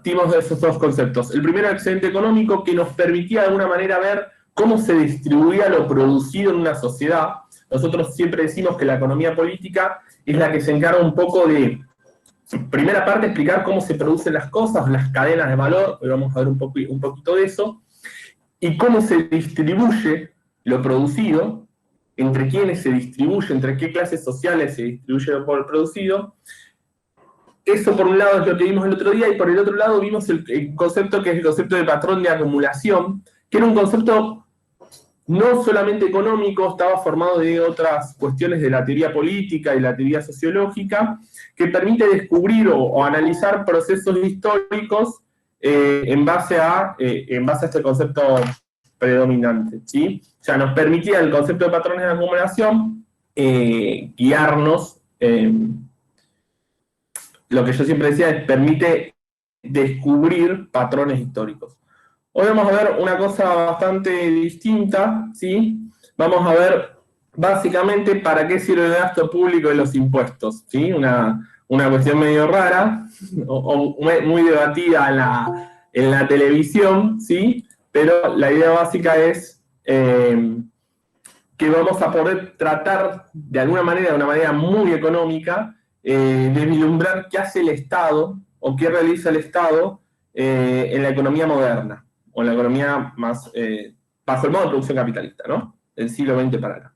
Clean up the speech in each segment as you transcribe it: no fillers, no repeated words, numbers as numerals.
partimos de esos dos conceptos. El primero, excedente económico, que nos permitía de alguna manera ver cómo se distribuía lo producido en una sociedad. Nosotros siempre decimos que la economía política es la que se encarga un poco de, primera parte, explicar cómo se producen las cosas, las cadenas de valor, hoy vamos a ver un poquito de eso, y cómo se distribuye lo producido, entre quiénes se distribuye, entre qué clases sociales se distribuye lo producido. Eso por un lado es lo que vimos el otro día, y por el otro lado vimos el concepto que es el concepto de patrón de acumulación, que era un concepto no solamente económico, estaba formado de otras cuestiones de la teoría política y la teoría sociológica, que permite descubrir o analizar procesos históricos en base a este concepto predominante, ¿sí? O sea, nos permitía el concepto de patrones de acumulación guiarnos, lo que yo siempre decía es permite descubrir patrones históricos. Hoy vamos a ver una cosa bastante distinta, ¿sí? Vamos a ver básicamente para qué sirve el gasto público y los impuestos, ¿sí? Una cuestión medio rara, o muy debatida en la televisión, ¿sí? Pero la idea básica es que vamos a poder tratar de alguna manera, de una manera muy económica, de vislumbrar qué hace el Estado o qué realiza el Estado en la economía moderna, o en la economía más bajo el modo de producción capitalista, ¿no? Del siglo XX para acá.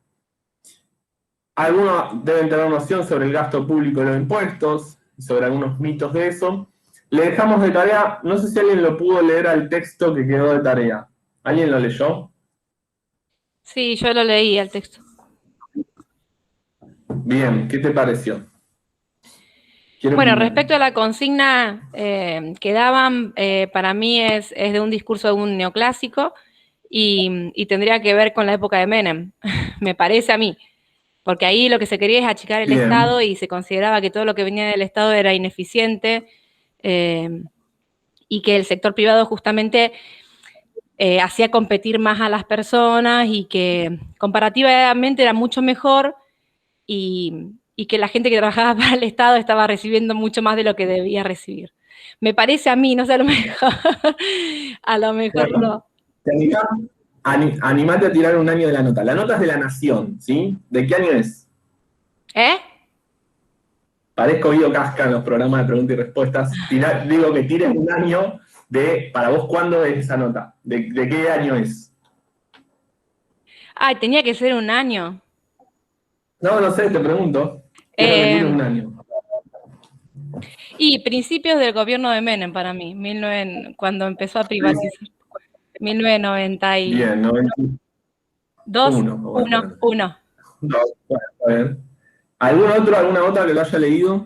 Algunos deben tener noción sobre el gasto público y los impuestos, sobre algunos mitos de eso. Le dejamos de tarea, no sé si alguien lo pudo leer al texto que quedó de tarea. ¿Alguien lo leyó? Sí, yo lo leí el texto. Bien, ¿qué te pareció? Bueno, respecto a la consigna que daban, para mí es de un discurso de un neoclásico y tendría que ver con la época de Menem, me parece a mí, porque ahí lo que se quería es achicar el Estado y se consideraba que todo lo que venía del Estado era ineficiente y que el sector privado justamente hacía competir más a las personas y que comparativamente era mucho mejor y que la gente que trabajaba para el Estado estaba recibiendo mucho más de lo que debía recibir. Me parece a mí, no sé, a lo mejor no. Animate a tirar un año de la nota. La nota es de La Nación, ¿sí? ¿De qué año es? Parezco Guido Casca en los programas de preguntas y respuestas. Digo que tires un año de, para vos, ¿cuándo es esa nota? ¿De qué año es? Ay, tenía que ser un año. No sé, te pregunto. Quiero que tires un año. Y principios del gobierno de Menem para mí, cuando empezó a privatizar. 1992. Bien, 1. A ver. ¿Alguna otra que lo haya leído?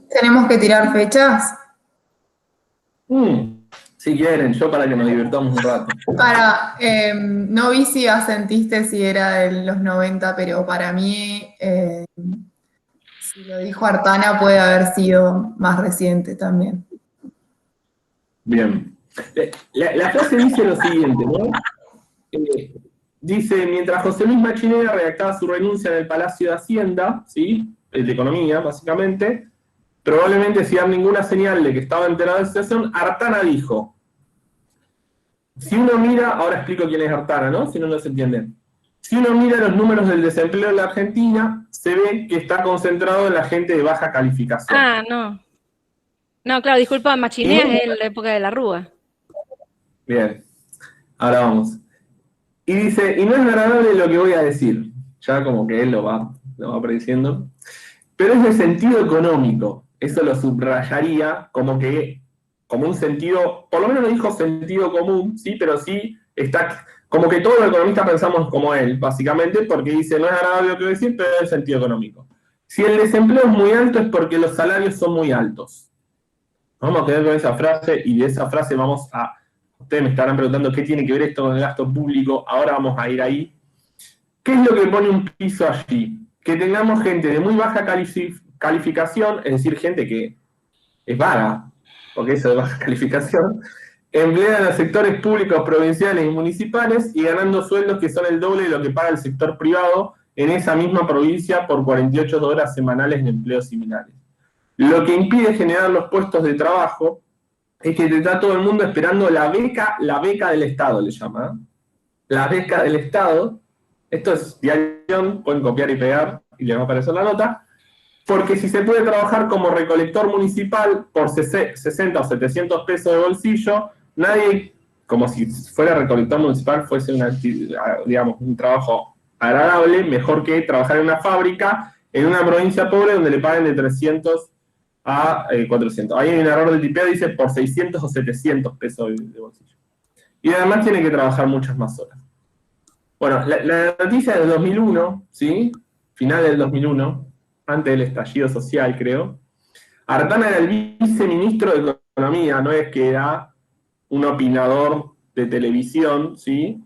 ¿Tenemos que tirar fechas? Si quieren, yo para que nos divirtamos un rato. No vi si asentiste si era de los 90, pero para mí, si lo dijo Artana, puede haber sido más reciente también. Bien. La frase dice lo siguiente, ¿no? Dice, mientras José Luis Machinera redactaba su renuncia en el Palacio de Hacienda, ¿sí? El de Economía, básicamente, probablemente sin dar ninguna señal de que estaba enterado de la situación, Artana dijo, si uno mira, ahora explico quién es Artana, ¿no? Si no se entiende. Si uno mira los números del desempleo en la Argentina, se ve que está concentrado en la gente de baja calificación. Ah, no. No, claro, disculpa, Machinea es la época de la Rúa. Bien, ahora vamos. Y dice, y no es agradable lo que voy a decir, ya como que él lo va prediciendo, pero es de sentido económico, eso lo subrayaría como un sentido, por lo menos no dijo sentido común, ¿sí? Pero sí está, como que todos los economistas pensamos como él, básicamente, porque dice, no es agradable lo que voy a decir, pero es de sentido económico. Si el desempleo es muy alto es porque los salarios son muy altos. Vamos a quedar con esa frase y de esa frase vamos a... Ustedes me estarán preguntando qué tiene que ver esto con el gasto público, ahora vamos a ir ahí. ¿Qué es lo que pone un piso allí? Que tengamos gente de muy baja calificación, es decir, gente que es vaga, porque eso de baja calificación, empleada en los sectores públicos, provinciales y municipales y ganando sueldos que son el doble de lo que paga el sector privado en esa misma provincia por 48 horas semanales de empleos similares. lo que impide generar los puestos de trabajo es que está todo el mundo esperando la beca del Estado, le llama, ¿eh? La beca del Estado. Esto es diario, pueden copiar y pegar y les va a aparecer la nota, porque si se puede trabajar como recolector municipal por 60 o 700 pesos de bolsillo, nadie, como si fuera recolector municipal, fuese digamos, un trabajo agradable, mejor que trabajar en una fábrica en una provincia pobre donde le paguen de 300 a 400. Ahí hay un error del tipeo, dice por 600 o 700 pesos de bolsillo. Y además tiene que trabajar muchas más horas. Bueno, la noticia del 2001, ¿sí? Final del 2001, antes del estallido social, creo. Artana era el viceministro de Economía, no es que era un opinador de televisión, ¿sí?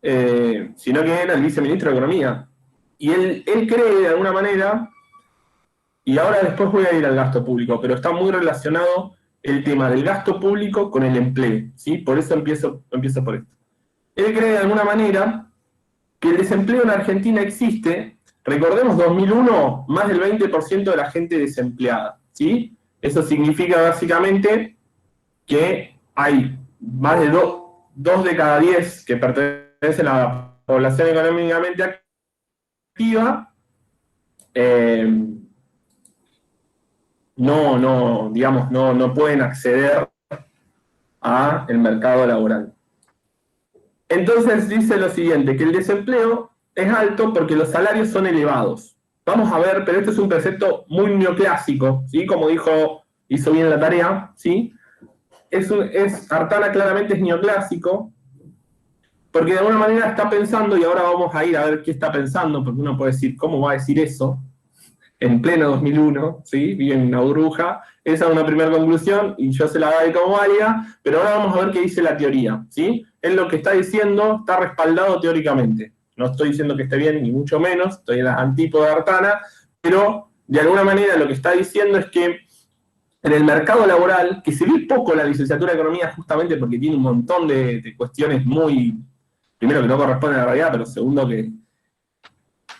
Sino que era el viceministro de Economía. Y él cree, de alguna manera, y ahora después voy a ir al gasto público, pero está muy relacionado el tema del gasto público con el empleo, ¿sí? Por eso empiezo por esto. Él cree, de alguna manera, que el desempleo en Argentina existe. Recordemos, 2001, más del 20% de la gente desempleada, ¿sí? Eso significa básicamente que hay más de 2 de cada 10 que pertenecen a la población económicamente activa, no pueden acceder al mercado laboral. Entonces dice lo siguiente, que el desempleo es alto porque los salarios son elevados. Vamos a ver, pero esto es un precepto muy neoclásico, ¿sí? Como hizo bien la tarea, ¿sí? Artana claramente es neoclásico, porque de alguna manera está pensando, y ahora vamos a ir a ver qué está pensando, porque uno puede decir, ¿cómo va a decir eso? En pleno 2001, ¿sí? Vive en una burbuja. Esa es una primera conclusión, y yo se la doy como válida, pero ahora vamos a ver qué dice la teoría, ¿sí? Él lo que está diciendo está respaldado teóricamente. No estoy diciendo que esté bien, ni mucho menos, estoy en las antípodas de Artana, pero de alguna manera lo que está diciendo es que en el mercado laboral, que se ve poco la licenciatura de Economía justamente porque tiene un montón de cuestiones muy, primero que no corresponden a la realidad, pero segundo que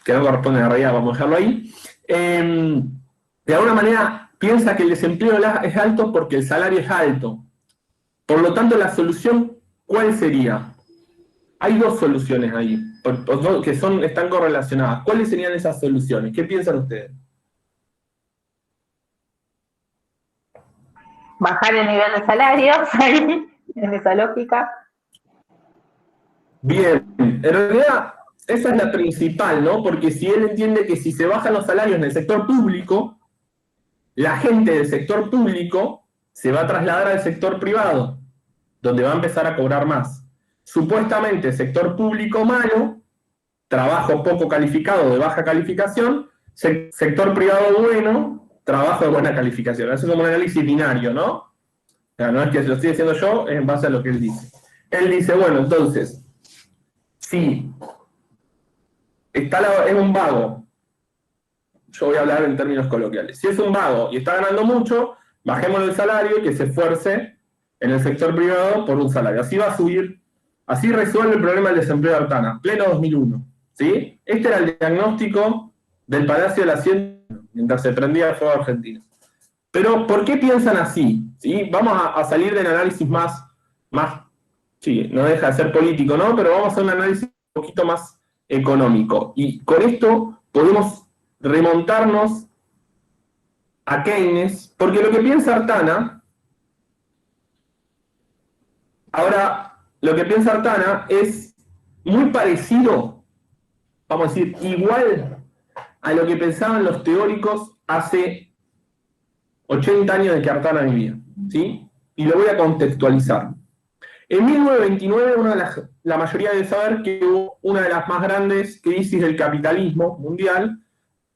no corresponden a la realidad, vamos a dejarlo ahí. De alguna manera piensa que el desempleo es alto porque el salario es alto. Por lo tanto, la solución, ¿cuál sería? Hay dos soluciones ahí, que están correlacionadas. ¿Cuáles serían esas soluciones? ¿Qué piensan ustedes? Bajar el nivel de salarios, en esa lógica. Bien, en realidad esa es la principal, ¿no? Porque si él entiende que si se bajan los salarios en el sector público, la gente del sector público se va a trasladar al sector privado, donde va a empezar a cobrar más. Supuestamente, sector público malo, trabajo poco calificado de baja calificación, sector privado bueno, trabajo de buena calificación. Eso es como un análisis binario, ¿no? O sea, no es que lo estoy diciendo yo, es en base a lo que él dice. Él dice, bueno, entonces, si es un vago, yo voy a hablar en términos coloquiales, si es un vago y está ganando mucho, bajémosle el salario y que se esfuerce en el sector privado por un salario. Así va a subir, así resuelve el problema del desempleo de Artana, pleno 2001. ¿Sí? Este era el diagnóstico del Palacio de la Ciencia mientras se prendía el fuego argentino. Pero, ¿por qué piensan así? ¿Sí? Vamos a salir del análisis más, sí, no deja de ser político, ¿no? Pero vamos a hacer un análisis un poquito más económico. Y con esto podemos remontarnos a Keynes, porque lo que piensa Artana, es muy parecido, vamos a decir, igual a lo que pensaban los teóricos hace 80 años de que Artana vivía, ¿sí? Y lo voy a contextualizar. En 1929, la mayoría debe saber que hubo una de las más grandes crisis del capitalismo mundial,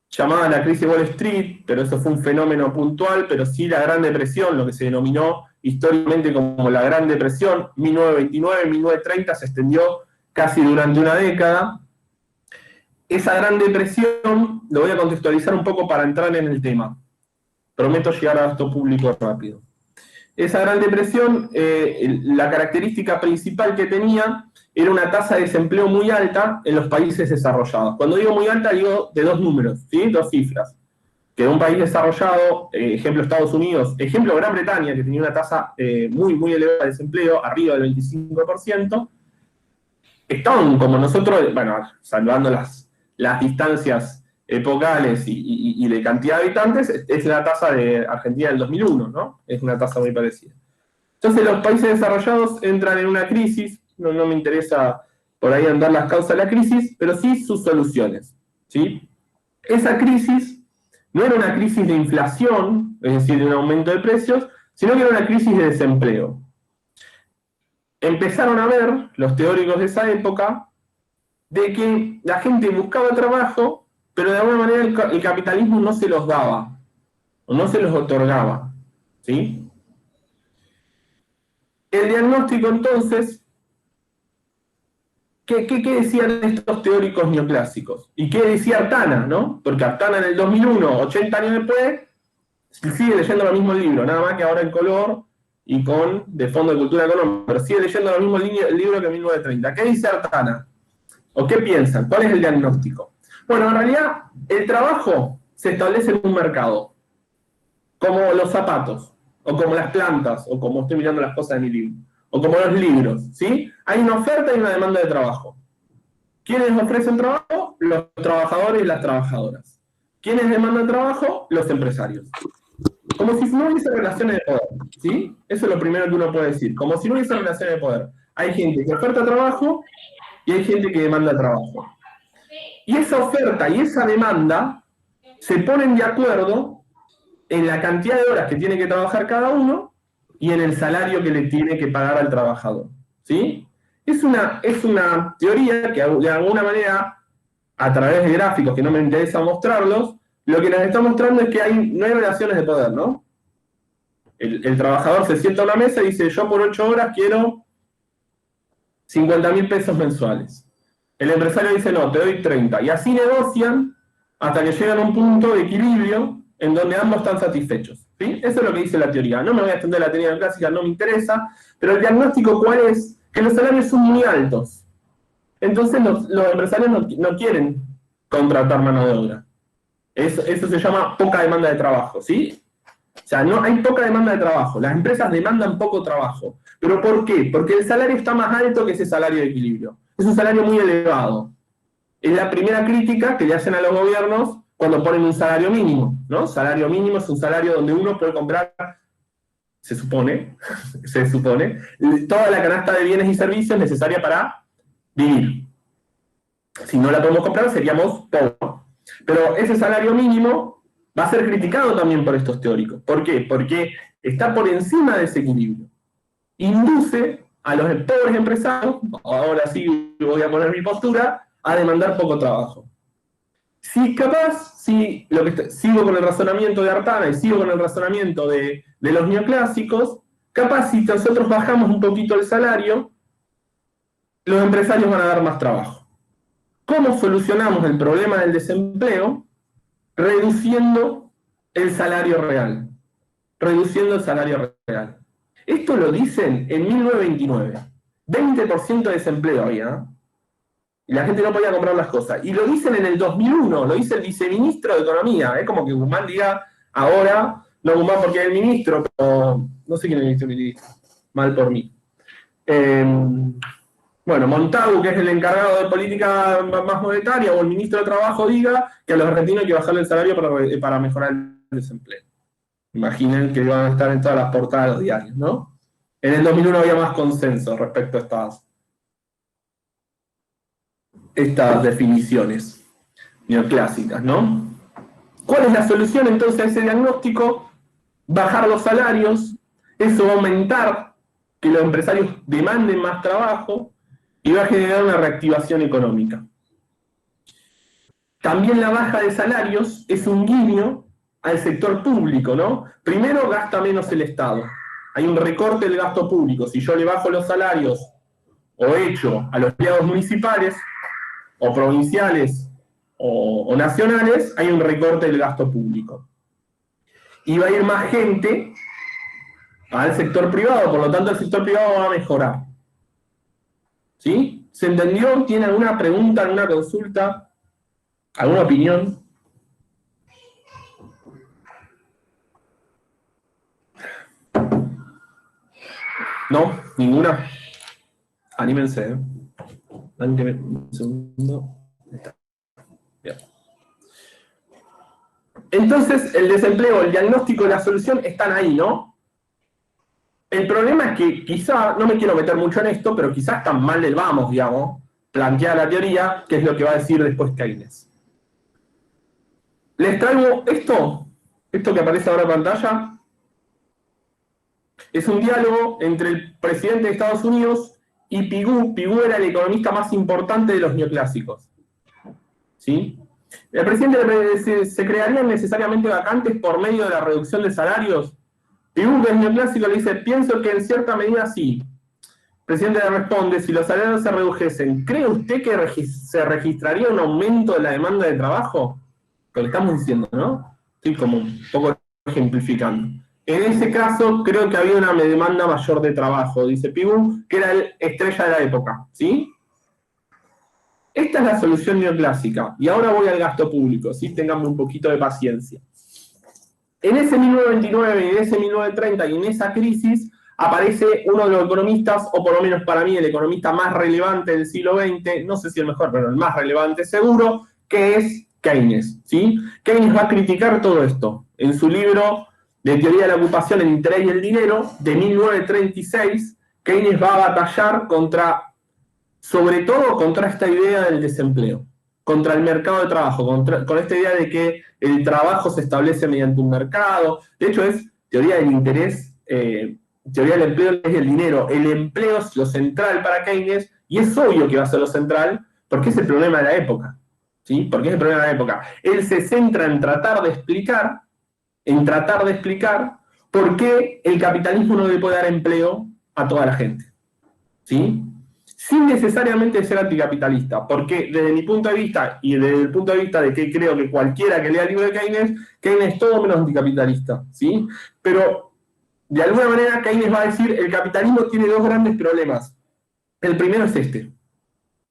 llamada la crisis de Wall Street, pero eso fue un fenómeno puntual, pero sí la Gran Depresión, lo que se denominó históricamente como la Gran Depresión, 1929-1930, se extendió casi durante una década. Esa Gran Depresión, lo voy a contextualizar un poco para entrar en el tema. Prometo llegar a esto público rápido. Esa Gran Depresión, la característica principal que tenía era una tasa de desempleo muy alta en los países desarrollados. Cuando digo muy alta, digo de dos números, ¿sí? Dos cifras. que un país desarrollado, ejemplo Estados Unidos, ejemplo Gran Bretaña, que tenía una tasa muy, muy elevada de desempleo, arriba del 25%, están como nosotros, bueno, salvando las distancias epocales y de cantidad de habitantes, es la tasa de Argentina del 2001, ¿no? Es una tasa muy parecida. Entonces los países desarrollados entran en una crisis, no me interesa por ahí andar las causas de la crisis, pero sí sus soluciones, ¿sí? Esa crisis no era una crisis de inflación, es decir, de un aumento de precios, sino que era una crisis de desempleo. Empezaron a ver, los teóricos de esa época, de que la gente buscaba trabajo, pero de alguna manera el capitalismo no se los daba, o no se los otorgaba, ¿sí? El diagnóstico, entonces, ¿qué decían estos teóricos neoclásicos? ¿Y qué decía Artana, no? Porque Artana en el 2001, 80 años después, sigue leyendo los mismos libros, nada más que ahora en color y con de fondo de cultura económica, pero sigue leyendo los mismos libros que en 1930. ¿Qué dice Artana? ¿O qué piensan? ¿Cuál es el diagnóstico? Bueno, en realidad, el trabajo se establece en un mercado, como los zapatos, o como las plantas, o como estoy mirando las cosas en mi libro, o como los libros, ¿sí? Hay una oferta y una demanda de trabajo. ¿Quiénes ofrecen trabajo? Los trabajadores y las trabajadoras. ¿Quiénes demandan trabajo? Los empresarios. Como si no hubiese relaciones de poder, ¿sí? Eso es lo primero que uno puede decir. Como si no hubiese relaciones de poder. Hay gente que oferta trabajo y hay gente que demanda trabajo. Y esa oferta y esa demanda se ponen de acuerdo en la cantidad de horas que tiene que trabajar cada uno y en el salario que le tiene que pagar al trabajador, ¿sí? Es una teoría que de alguna manera, a través de gráficos que no me interesa mostrarlos, lo que nos está mostrando es que no hay relaciones de poder, ¿no? El trabajador se sienta a una mesa y dice, yo por 8 horas quiero 50.000 pesos mensuales. El empresario dice, no, te doy 30. Y así negocian hasta que llegan a un punto de equilibrio en donde ambos están satisfechos, ¿sí? Eso es lo que dice la teoría. No me voy a extender la teoría clásica, no me interesa, pero el diagnóstico, ¿cuál es? Que los salarios son muy altos. Entonces los empresarios no quieren contratar mano de obra. Eso se llama poca demanda de trabajo, ¿sí? O sea, no hay poca demanda de trabajo. Las empresas demandan poco trabajo. ¿Pero por qué? Porque el salario está más alto que ese salario de equilibrio. Es un salario muy elevado. Es la primera crítica que le hacen a los gobiernos cuando ponen un salario mínimo, ¿no? Salario mínimo es un salario donde uno puede comprar, se supone, toda la canasta de bienes y servicios necesaria para vivir. Si no la podemos comprar, seríamos pobres. Pero ese salario mínimo va a ser criticado también por estos teóricos. ¿Por qué? Porque está por encima de ese equilibrio. Induce a los pobres empresarios, ahora sí voy a poner mi postura, a demandar poco trabajo. Si capaz, sigo con el razonamiento de Artana y sigo con el razonamiento de los neoclásicos, capaz si nosotros bajamos un poquito el salario, los empresarios van a dar más trabajo. ¿Cómo solucionamos el problema del desempleo? Reduciendo el salario real. Reduciendo el salario real. Esto lo dicen en 1929. 20% de desempleo había, ¿eh? Y la gente no podía comprar las cosas. Y lo dicen en el 2001, lo dice el viceministro de Economía. Es como que Guzmán diga ahora, no Guzmán porque es el ministro, pero no sé quién es el ministro. Mal por mí. Bueno, Montagu, que es el encargado de política más monetaria, o el ministro de Trabajo diga que a los argentinos hay que bajarle el salario para mejorar el desempleo. Imaginen que iban a estar en todas las portadas de los diarios, ¿no? En el 2001 había más consenso respecto a estas definiciones neoclásicas, ¿no? ¿Cuál es la solución entonces a ese diagnóstico? Bajar los salarios, eso va a aumentar que los empresarios demanden más trabajo y va a generar una reactivación económica. También la baja de salarios es un guiño al sector público, ¿no? Primero gasta menos el Estado. Hay un recorte del gasto público. Si yo le bajo los salarios o echo a los empleados municipales o provinciales o nacionales, hay un recorte del gasto público. Y va a ir más gente al sector privado, por lo tanto el sector privado va a mejorar. ¿Sí? ¿Se entendió? ¿Tiene alguna pregunta, alguna consulta? ¿Alguna opinión? ¿No? ¿Ninguna? Anímense, ¿eh? Dame un segundo. Ahí está. Bien. Entonces, el desempleo, el diagnóstico y la solución están ahí, ¿no? El problema es que quizá, no me quiero meter mucho en esto, pero quizás tan mal del vamos, digamos, plantea la teoría, que es lo que va a decir después Keynes. Les traigo esto que aparece ahora en pantalla, es un diálogo entre el presidente de Estados Unidos y Pigou. Pigou era el economista más importante de los neoclásicos. ¿Sí? El presidente se crearían necesariamente vacantes por medio de la reducción de salarios. Pigou, que es neoclásico, le dice, pienso que en cierta medida sí. El presidente le responde, si los salarios se redujesen, ¿cree usted que se registraría un aumento de la demanda de trabajo? Lo que estamos diciendo, ¿no? Estoy como un poco ejemplificando. En ese caso, creo que había una demanda mayor de trabajo, dice Pigou, que era el estrella de la época, ¿sí? Esta es la solución neoclásica. Y ahora voy al gasto público, ¿sí? Tengamos un poquito de paciencia. En ese 1929 y en ese 1930 y en esa crisis aparece uno de los economistas, o por lo menos para mí el economista más relevante del siglo XX, no sé si el mejor, pero el más relevante seguro, que es Keynes, ¿sí? Keynes va a criticar todo esto. En su libro de Teoría de la Ocupación, el Interés y el Dinero, de 1936, Keynes va a batallar sobre todo contra esta idea del desempleo, contra el mercado de trabajo, con esta idea de que el trabajo se establece mediante un mercado. De hecho, es teoría del interés, teoría del empleo y el dinero. El empleo es lo central para Keynes, y es obvio que va a ser lo central, porque es el problema de la época. ¿Sí? Porque es el problema de la época. Él se centra en tratar de explicar por qué el capitalismo no le puede dar empleo a toda la gente. ¿Sí? Sin necesariamente ser anticapitalista, porque desde mi punto de vista, y desde el punto de vista de que creo que cualquiera que lea el libro de Keynes es todo menos anticapitalista, ¿sí? Pero, de alguna manera, Keynes va a decir, el capitalismo tiene dos grandes problemas. El primero es este.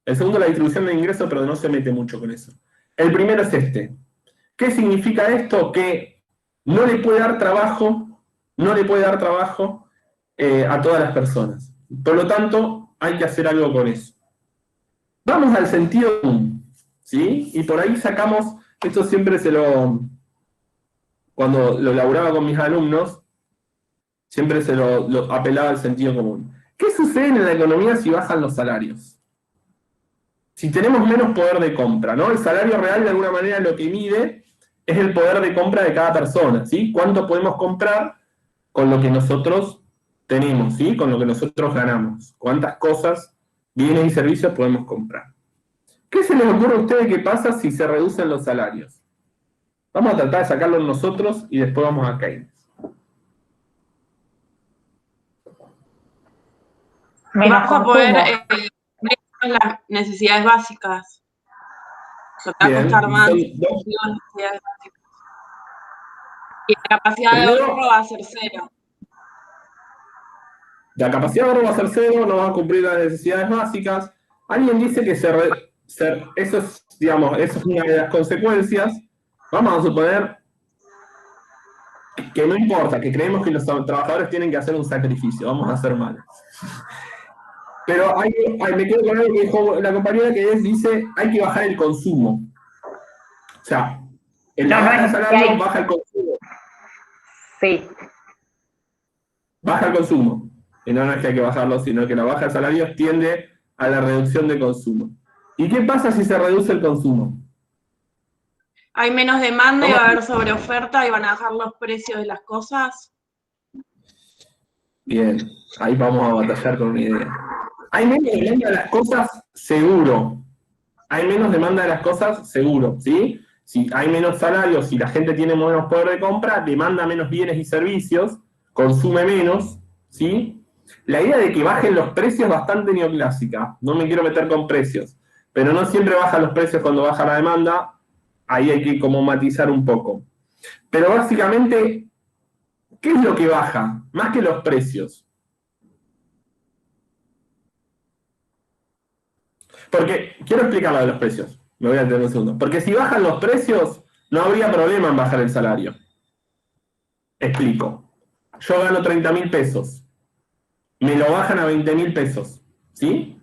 El segundo, la distribución de ingresos, pero no se mete mucho con eso. El primero es este. ¿Qué significa esto? Que no le puede dar trabajo a todas las personas. Por lo tanto, hay que hacer algo con eso. Vamos al sentido común, ¿sí? Y por ahí sacamos, esto siempre cuando lo elaboraba con mis alumnos, siempre se lo apelaba al sentido común. ¿Qué sucede en la economía si bajan los salarios? Si tenemos menos poder de compra, ¿no? El salario real, de alguna manera, lo que mide es el poder de compra de cada persona, ¿sí? ¿Cuánto podemos comprar con lo que nosotros tenemos, ¿sí? Con lo que nosotros ganamos? ¿Cuántas cosas, bienes y servicios podemos comprar? ¿Qué se les ocurre a ustedes que pasa si se reducen los salarios? Vamos a tratar de sacarlo nosotros y después vamos a Keynes. Vas a poder las necesidades básicas. Te va a costar más necesidades básicas. Y la capacidad de ahorro va a ser cero. La capacidad de ahorro va a ser cero, no va a cumplir las necesidades básicas. Alguien dice que eso es una de las consecuencias. Vamos a suponer que no importa, que creemos que los trabajadores tienen que hacer un sacrificio, vamos a hacer mal. Pero me quedo con algo que dijo la compañera, que dice, hay que bajar el consumo. O sea, el salario baja el consumo. Sí. Baja el consumo. Y no es que hay que bajarlo, sino que la baja de salarios tiende a la reducción de consumo. ¿Y qué pasa si se reduce el consumo? Hay menos demanda y va a haber sobreoferta y van a bajar los precios de las cosas. Bien, ahí vamos a batallar con una idea. Hay menos demanda de las cosas, seguro. Hay menos demanda de las cosas, seguro, ¿sí? Si hay menos salarios, si la gente tiene menos poder de compra, demanda menos bienes y servicios, consume menos, ¿sí? La idea de que bajen los precios es bastante neoclásica. No me quiero meter con precios, pero no siempre bajan los precios cuando baja la demanda. Ahí hay que como matizar un poco. Pero básicamente, ¿qué es lo que baja? Más que los precios. Porque, quiero explicar lo de los precios. Me voy a detener un segundo. Porque si bajan los precios, no habría problema en bajar el salario. Explico. Yo gano 30.000 pesos. me lo bajan a 20.000 pesos, ¿sí?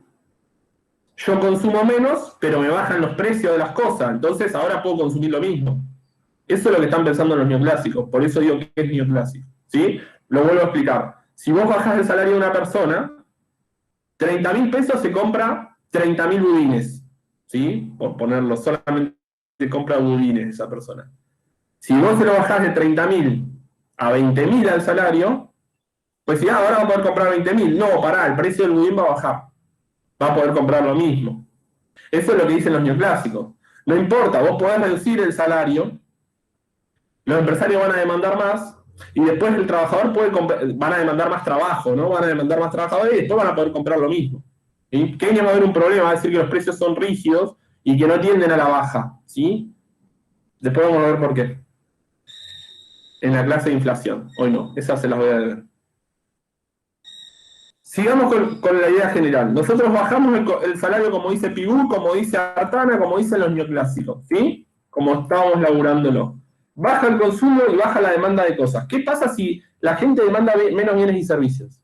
Yo consumo menos, pero me bajan los precios de las cosas, entonces ahora puedo consumir lo mismo. Eso es lo que están pensando los neoclásicos, por eso digo que es neoclásico, ¿sí? Lo vuelvo a explicar. Si vos bajás el salario de una persona, 30.000 pesos se compra 30.000 budines, ¿sí? Por ponerlo, solamente se compra budines esa persona. Si vos se lo bajás de 30.000 a 20.000 al salario, pues si ahora va a poder comprar 20.000, no, pará, el precio del budín va a bajar. Va a poder comprar lo mismo. Eso es lo que dicen los neoclásicos. No importa, vos podés reducir el salario, los empresarios van a demandar más, y después el trabajador van a demandar más trabajo, ¿no? Van a demandar más trabajadores y después van a poder comprar lo mismo. ¿Sí? Keynes va a haber un problema, va a decir que los precios son rígidos y que no tienden a la baja, ¿sí? Después vamos a ver por qué. En la clase de inflación, hoy no, esas se las voy a ver. Sigamos con la idea general. Nosotros bajamos el salario como dice Pigou, como dice Artana, como dicen los neoclásicos, ¿sí? Como estábamos laburándolo. Baja el consumo y baja la demanda de cosas. ¿Qué pasa si la gente demanda menos bienes y servicios?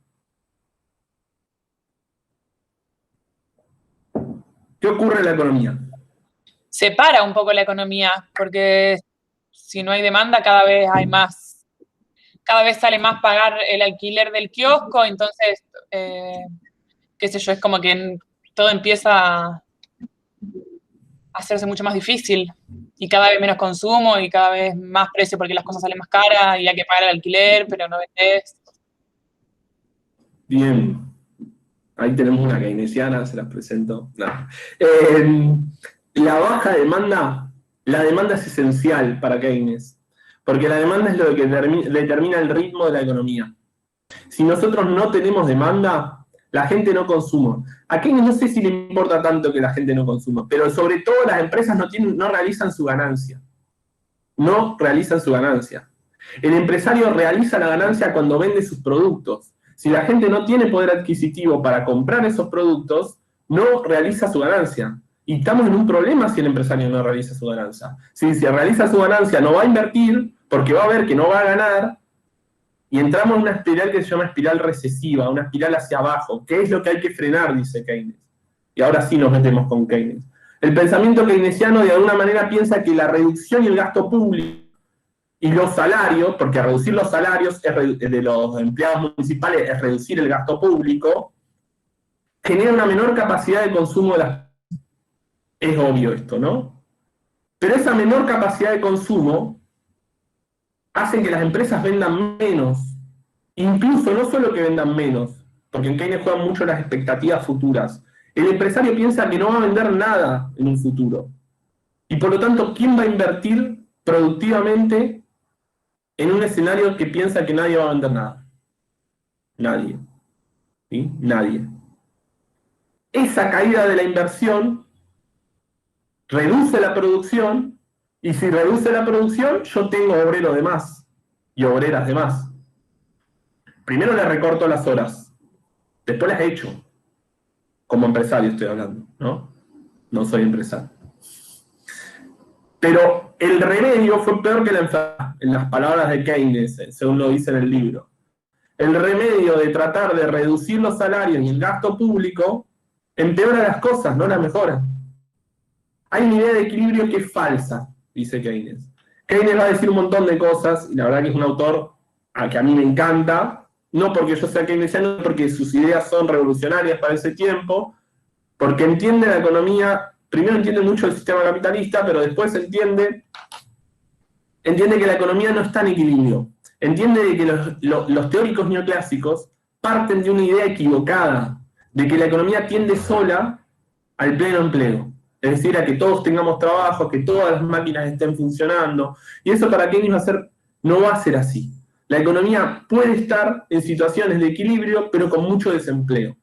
¿Qué ocurre en la economía? Se para un poco la economía, porque si no hay demanda, cada vez sale más pagar el alquiler del kiosco, entonces, qué sé yo, es como que todo empieza a hacerse mucho más difícil, y cada vez menos consumo, y cada vez más precio porque las cosas salen más caras, y hay que pagar el alquiler, pero no vendés. Bien. Ahí tenemos una keynesiana, se las presento. No. La baja demanda, la demanda es esencial para Keynes, porque la demanda es lo que determina el ritmo de la economía. Si nosotros no tenemos demanda, la gente no consuma. A Keynes no sé si le importa tanto que la gente no consuma, pero sobre todo las empresas no realizan su ganancia. No realizan su ganancia. El empresario realiza la ganancia cuando vende sus productos. Si la gente no tiene poder adquisitivo para comprar esos productos, no realiza su ganancia. Y estamos en un problema si el empresario no realiza su ganancia. Si realiza su ganancia, no va a invertir, porque va a ver que no va a ganar, y entramos en una espiral que se llama espiral recesiva, una espiral hacia abajo. ¿Qué es lo que hay que frenar?, dice Keynes. Y ahora sí nos metemos con Keynes. El pensamiento keynesiano de alguna manera piensa que la reducción y el gasto público y los salarios, porque reducir los salarios de los empleados municipales es reducir el gasto público, genera una menor capacidad de consumo de las... Es obvio esto, ¿no? Pero esa menor capacidad de consumo hace que las empresas vendan menos. Incluso no solo que vendan menos, porque en Keynes juegan mucho las expectativas futuras. El empresario piensa que no va a vender nada en un futuro. Y por lo tanto, ¿quién va a invertir productivamente en un escenario que piensa que nadie va a vender nada? Nadie. ¿Sí? Nadie. Esa caída de la inversión reduce la producción, y si reduce la producción, yo tengo obreros de más y obreras de más. Primero le recorto las horas, después las echo. Como empresario estoy hablando, ¿no? No soy empresario. Pero el remedio fue peor que la enfermedad, en las palabras de Keynes, según lo dice en el libro. El remedio de tratar de reducir los salarios y el gasto público empeora las cosas, no las mejora. Hay una idea de equilibrio que es falsa, dice Keynes. Keynes va a decir un montón de cosas, y la verdad que es un autor a que a mí me encanta, no porque yo sea keynesiano, porque sus ideas son revolucionarias para ese tiempo, porque entiende la economía. Primero entiende mucho el sistema capitalista, pero después entiende que la economía no está en equilibrio. Entiende que los teóricos neoclásicos parten de una idea equivocada, de que la economía tiende sola al pleno empleo. Es decir, a que todos tengamos trabajo, que todas las máquinas estén funcionando. Y eso para Keynes no va a ser así. La economía puede estar en situaciones de equilibrio, pero con mucho desempleo.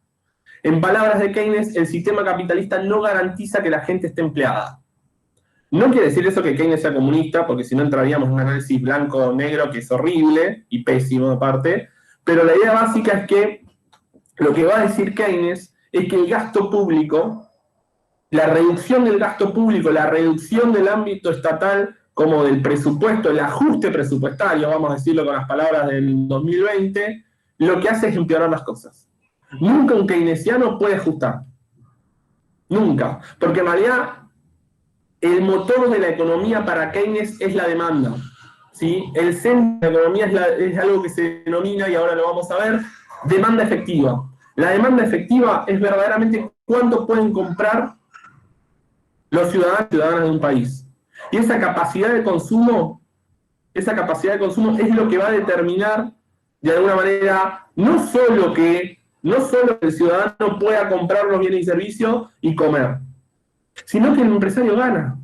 En palabras de Keynes, el sistema capitalista no garantiza que la gente esté empleada. No quiere decir eso que Keynes sea comunista, porque si no entraríamos en un análisis blanco-negro que es horrible y pésimo aparte, pero la idea básica es que lo que va a decir Keynes es que el gasto público, la reducción del gasto público, la reducción del ámbito estatal como del presupuesto, el ajuste presupuestario, vamos a decirlo con las palabras del 2020, lo que hace es empeorar las cosas. Nunca un keynesiano puede ajustar. Nunca. Porque en realidad el motor de la economía para Keynes es la demanda. ¿Sí? El centro de la economía es algo que se denomina, y ahora lo vamos a ver, demanda efectiva. La demanda efectiva es verdaderamente cuánto pueden comprar los ciudadanos y ciudadanas de un país. Y esa capacidad de consumo es lo que va a determinar, de alguna manera, no solo que el ciudadano pueda comprar los bienes y servicios y comer, sino que el empresario gana.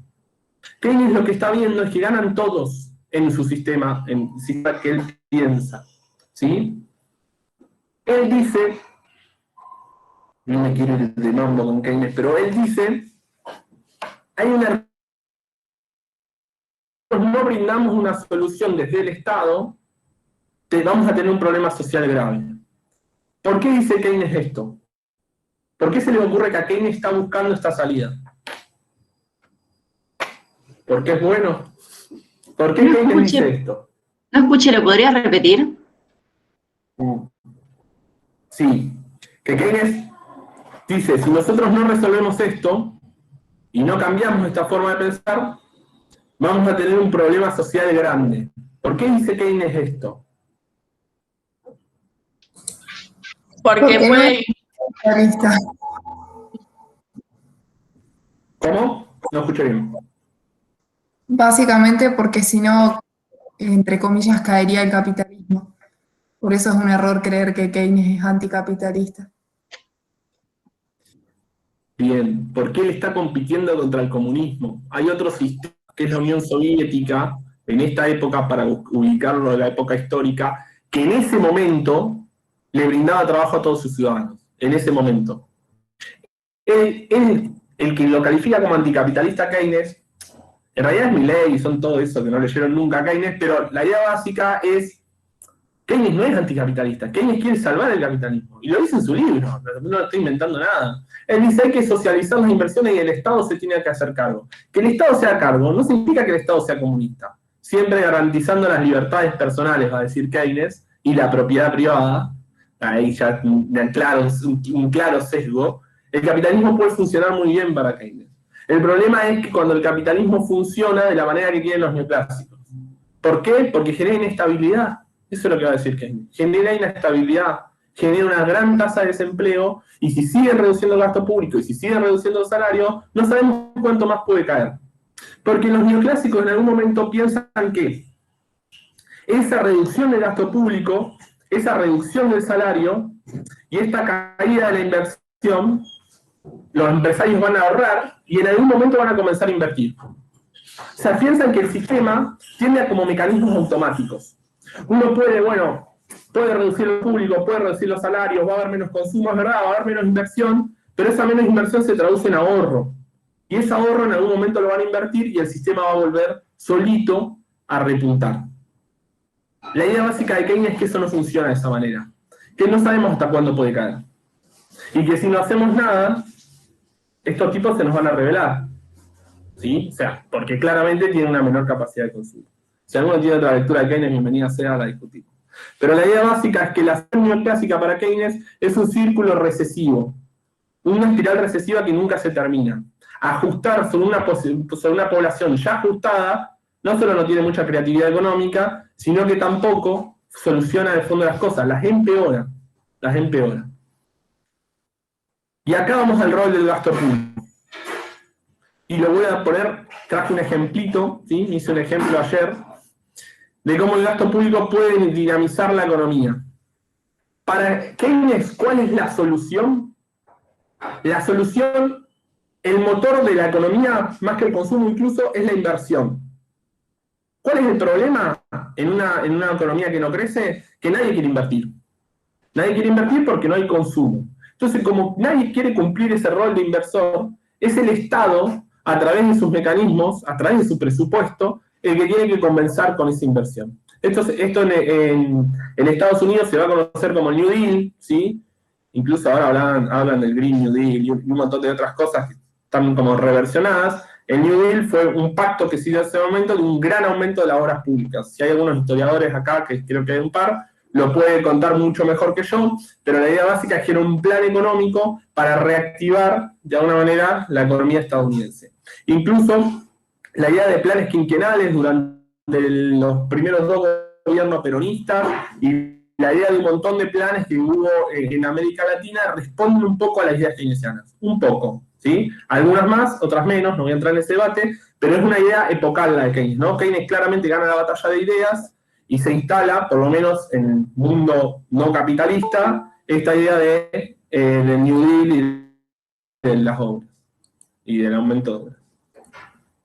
Keynes lo que está viendo es que ganan todos en su sistema, en el sistema que él piensa. ¿Sí? Él dice, no me quiero ir de mambo con Keynes, pero él dice, no brindamos una solución desde el Estado, vamos a tener un problema social grave. ¿Por qué dice Keynes esto? ¿Por qué se le ocurre que a Keynes está buscando esta salida? ¿Por qué es bueno? ¿Por qué Keynes dice esto? No escuché, ¿lo podrías repetir? Sí, que Keynes dice, si nosotros no resolvemos esto y no cambiamos esta forma de pensar, vamos a tener un problema social grande. ¿Por qué dice Keynes esto? Porque puede... ¿Cómo? No escuché bien. Básicamente porque si no, entre comillas, caería el capitalismo. Por eso es un error creer que Keynes es anticapitalista. Bien, ¿por qué él está compitiendo contra el comunismo? Hay otro sistema, que es la Unión Soviética, en esta época, para ubicarlo en la época histórica, que en ese momento le brindaba trabajo a todos sus ciudadanos, en ese momento. El que lo califica como anticapitalista Keynes, en realidad es Milley y son todo eso que no leyeron nunca a Keynes, pero la idea básica es, Keynes no es anticapitalista, Keynes quiere salvar el capitalismo, y lo dice en su libro, no estoy inventando nada. Él dice, hay que socializar las inversiones y el Estado se tiene que hacer cargo. Que el Estado sea cargo no significa que el Estado sea comunista, siempre garantizando las libertades personales, va a decir Keynes, y la propiedad privada. Ahí ya un claro sesgo. El capitalismo puede funcionar muy bien para Keynes. El problema es que cuando el capitalismo funciona de la manera que tienen los neoclásicos. ¿Por qué? Porque genera inestabilidad. Eso es lo que va a decir Keynes. Genera inestabilidad, genera una gran tasa de desempleo, y si siguen reduciendo el gasto público y si siguen reduciendo el salario, no sabemos cuánto más puede caer. Porque los neoclásicos en algún momento piensan que esa reducción del gasto público, esa reducción del salario y esta caída de la inversión, los empresarios van a ahorrar y en algún momento van a comenzar a invertir. O sea, piensan que el sistema tiende a como mecanismos automáticos. Uno puede reducir el público, puede reducir los salarios, va a haber menos consumo, es verdad, va a haber menos inversión, pero esa menos inversión se traduce en ahorro. Y ese ahorro en algún momento lo van a invertir y el sistema va a volver solito a repuntar. La idea básica de Keynes es que eso no funciona de esa manera, que no sabemos hasta cuándo puede caer. Y que si no hacemos nada, estos tipos se nos van a revelar. ¿Sí? O sea, porque claramente tienen una menor capacidad de consumo. Si alguno tiene otra lectura de Keynes, bienvenida sea, la discutimos. Pero la idea básica es que la neoclásica para Keynes es un círculo recesivo, una espiral recesiva que nunca se termina. Ajustar sobre una población ya ajustada, no solo no tiene mucha creatividad económica, sino que tampoco soluciona de fondo las cosas, las empeora. Y acá vamos al rol del gasto público. Y lo voy a poner, traje un ejemplito, ¿sí? Hice un ejemplo ayer, de cómo el gasto público puede dinamizar la economía. Para Keynes, ¿cuál es la solución? La solución, el motor de la economía, más que el consumo incluso, es la inversión. ¿Cuál es el problema en una economía que no crece? Que nadie quiere invertir. Nadie quiere invertir porque no hay consumo. Entonces, como nadie quiere cumplir ese rol de inversor, es el Estado, a través de sus mecanismos, a través de su presupuesto, el que tiene que compensar con esa inversión. Esto en Estados Unidos se va a conocer como el New Deal, ¿sí? Incluso ahora hablan del Green New Deal y un montón de otras cosas que están como reversionadas. El New Deal fue un pacto que se dio en ese momento de un gran aumento de las obras públicas. Si hay algunos historiadores acá, que creo que hay un par, lo puede contar mucho mejor que yo, pero la idea básica es que era un plan económico para reactivar, de alguna manera, la economía estadounidense. Incluso, la idea de planes quinquenales durante los primeros 2 gobiernos peronistas y la idea de un montón de planes que hubo en América Latina responden un poco a las ideas keynesianas, un poco, ¿sí? Algunas más, otras menos, no voy a entrar en ese debate, pero es una idea epocal la de Keynes, ¿no? Keynes claramente gana la batalla de ideas y se instala, por lo menos en el mundo no capitalista, esta idea del New Deal y de las obras, y del aumento de obras.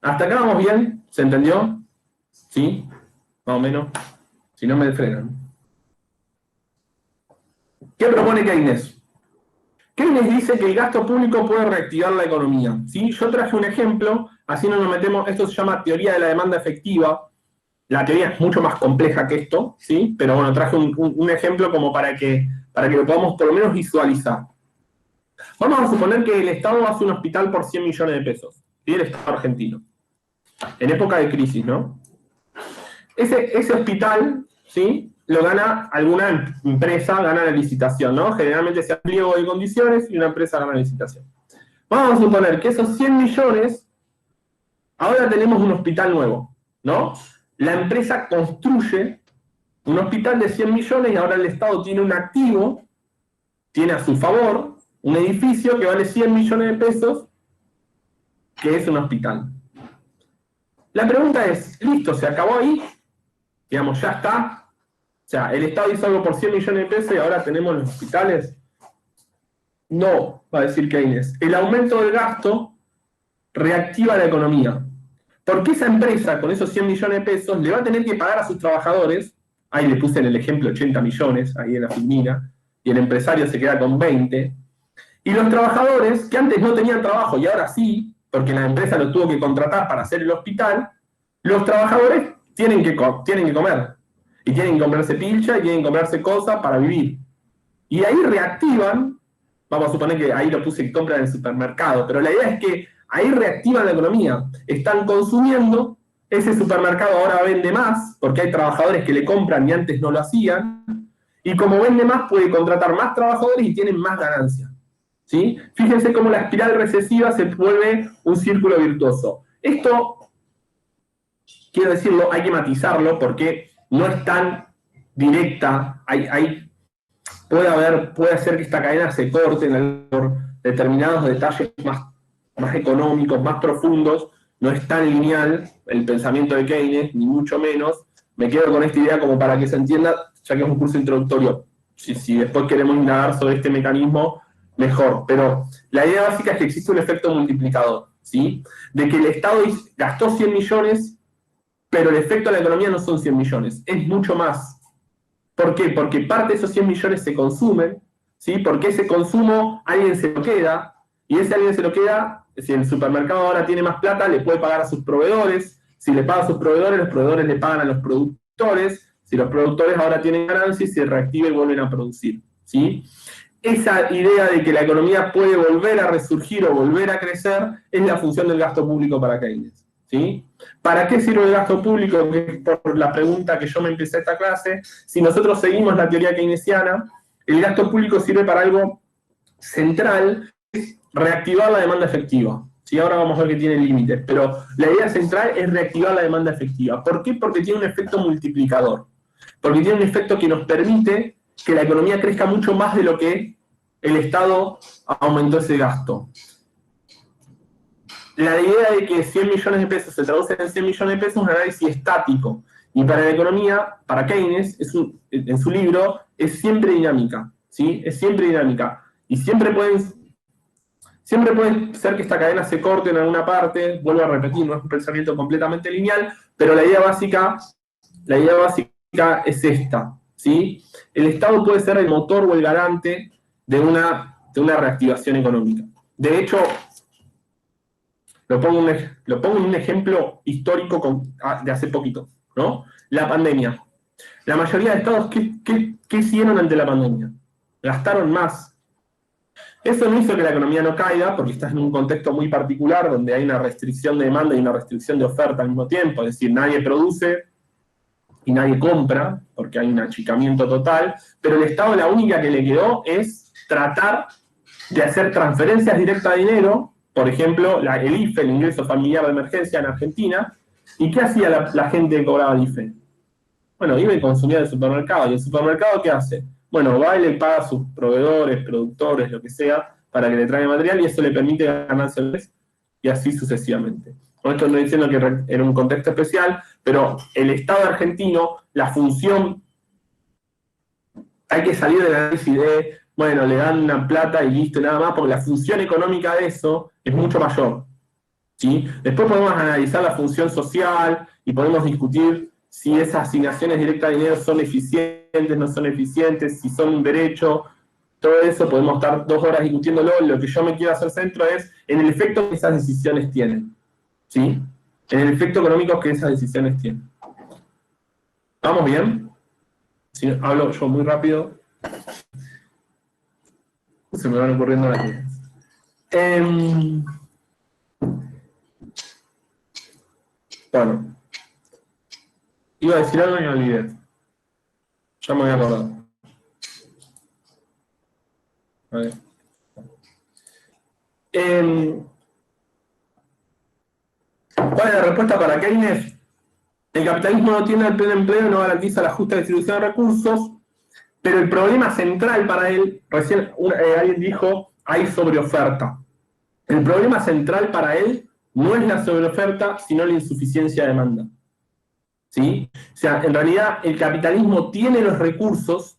¿Hasta acá vamos bien? ¿Se entendió? ¿Sí? Más o menos. Si no me frenan. ¿Qué propone Keynes? Keynes dice que el gasto público puede reactivar la economía, ¿sí? Yo traje un ejemplo, así no nos metemos, esto se llama teoría de la demanda efectiva. La teoría es mucho más compleja que esto, ¿sí? Pero bueno, traje un ejemplo como para que lo podamos por lo menos visualizar. Vamos a suponer que el Estado hace un hospital por 100 millones de pesos, ¿sí? El Estado argentino. En época de crisis, ¿no? Ese hospital, ¿sí? Lo gana alguna empresa, gana la licitación, ¿no? Generalmente se hace pliego de condiciones y una empresa gana la licitación. Vamos a suponer que esos 100 millones, ahora tenemos un hospital nuevo, ¿no? La empresa construye un hospital de 100 millones y ahora el Estado tiene un activo, tiene a su favor un edificio que vale 100 millones de pesos, que es un hospital. La pregunta es, listo, ¿se acabó ahí? Digamos, ya está. O sea, el Estado hizo algo por 100 millones de pesos y ahora tenemos los hospitales. No, va a decir Keynes. El aumento del gasto reactiva la economía. Porque esa empresa, con esos 100 millones de pesos, le va a tener que pagar a sus trabajadores, ahí le puse en el ejemplo 80 millones, ahí en la filmina, y el empresario se queda con 20, y los trabajadores, que antes no tenían trabajo y ahora sí, porque la empresa lo tuvo que contratar para hacer el hospital, los trabajadores tienen que comer, y tienen que comprarse pilcha, y tienen que comprarse cosas para vivir. Y ahí reactivan, vamos a suponer que ahí lo puse que compran en el supermercado, pero la idea es que ahí reactivan la economía. Están consumiendo, ese supermercado ahora vende más, porque hay trabajadores que le compran y antes no lo hacían, y como vende más puede contratar más trabajadores y tienen más ganancias, ¿sí? Fíjense cómo la espiral recesiva se vuelve un círculo virtuoso. Esto, quiero decirlo, hay que matizarlo porque no es tan directa, puede hacer que esta cadena se corte por determinados detalles más económicos, más profundos, no es tan lineal el pensamiento de Keynes, ni mucho menos. Me quedo con esta idea como para que se entienda, ya que es un curso introductorio. Si después queremos indagar sobre este mecanismo, mejor. Pero la idea básica es que existe un efecto multiplicador, ¿sí? De que el Estado gastó 100 millones, pero el efecto de la economía no son 100 millones, es mucho más. ¿Por qué? Porque parte de esos 100 millones se consumen, ¿sí? Porque ese consumo alguien se lo queda, y ese alguien se lo queda, si el supermercado ahora tiene más plata, le puede pagar a sus proveedores, si le paga a sus proveedores, los proveedores le pagan a los productores, si los productores ahora tienen ganancias, se reactiva y vuelven a producir, ¿sí? Esa idea de que la economía puede volver a resurgir o volver a crecer es la función del gasto público para Keynes, ¿sí? ¿Para qué sirve el gasto público? Que es por la pregunta que yo me empecé esta clase. Si nosotros seguimos la teoría keynesiana, el gasto público sirve para algo central, es reactivar la demanda efectiva. ¿Sí? Ahora vamos a ver que tiene límites, pero la idea central es reactivar la demanda efectiva. ¿Por qué? Porque tiene un efecto multiplicador. Porque tiene un efecto que nos permite que la economía crezca mucho más de lo que el Estado aumentó ese gasto. La idea de que 100 millones de pesos se traducen en 100 millones de pesos es un análisis estático. Y para la economía, para Keynes, en su libro, es siempre dinámica, ¿sí? Es siempre dinámica. Y siempre puede ser que esta cadena se corte en alguna parte, vuelvo a repetir, no es un pensamiento completamente lineal, pero la idea básica es esta, ¿sí? El Estado puede ser el motor o el garante de una reactivación económica. De hecho, lo pongo en un ejemplo histórico de hace poquito, ¿no? La pandemia. La mayoría de estados, ¿qué hicieron ante la pandemia? Gastaron más. Eso no hizo que la economía no caiga, porque estás en un contexto muy particular, donde hay una restricción de demanda y una restricción de oferta al mismo tiempo, es decir, nadie produce, y nadie compra, porque hay un achicamiento total, pero el Estado la única que le quedó es tratar de hacer transferencias directas de dinero, por ejemplo, el IFE, el ingreso familiar de emergencia en Argentina. ¿Y qué hacía la gente que cobraba el IFE? Bueno, iba y consumía del supermercado. ¿Y el supermercado qué hace? Bueno, va y le paga a sus proveedores, productores, lo que sea, para que le traigan material, y eso le permite ganarse el mes, y así sucesivamente. Con esto no estoy diciendo que era un contexto especial, pero el Estado argentino, la función, hay que salir del análisis de, bueno, le dan una plata y listo, nada más, porque la función económica de eso es mucho mayor, ¿sí? Después podemos analizar la función social y podemos discutir si esas asignaciones directas de dinero son eficientes, no son eficientes, si son un derecho. Todo eso podemos estar 2 horas discutiéndolo. Lo que yo me quiero hacer centro es en el efecto que esas decisiones tienen, ¿sí? En el efecto económico que esas decisiones tienen. ¿Vamos bien? Si hablo yo muy rápido, se me van ocurriendo las ideas. Bueno, iba a decir algo y me olvidé. Ya me voy a acordar. A ver. ¿Cuál es la respuesta para Keynes? El capitalismo no tiene el pleno empleo y no garantiza la justa distribución de recursos, pero el problema central para él, recién alguien dijo, hay sobreoferta. El problema central para él no es la sobreoferta, sino la insuficiencia de demanda. ¿Sí? O sea, en realidad el capitalismo tiene los recursos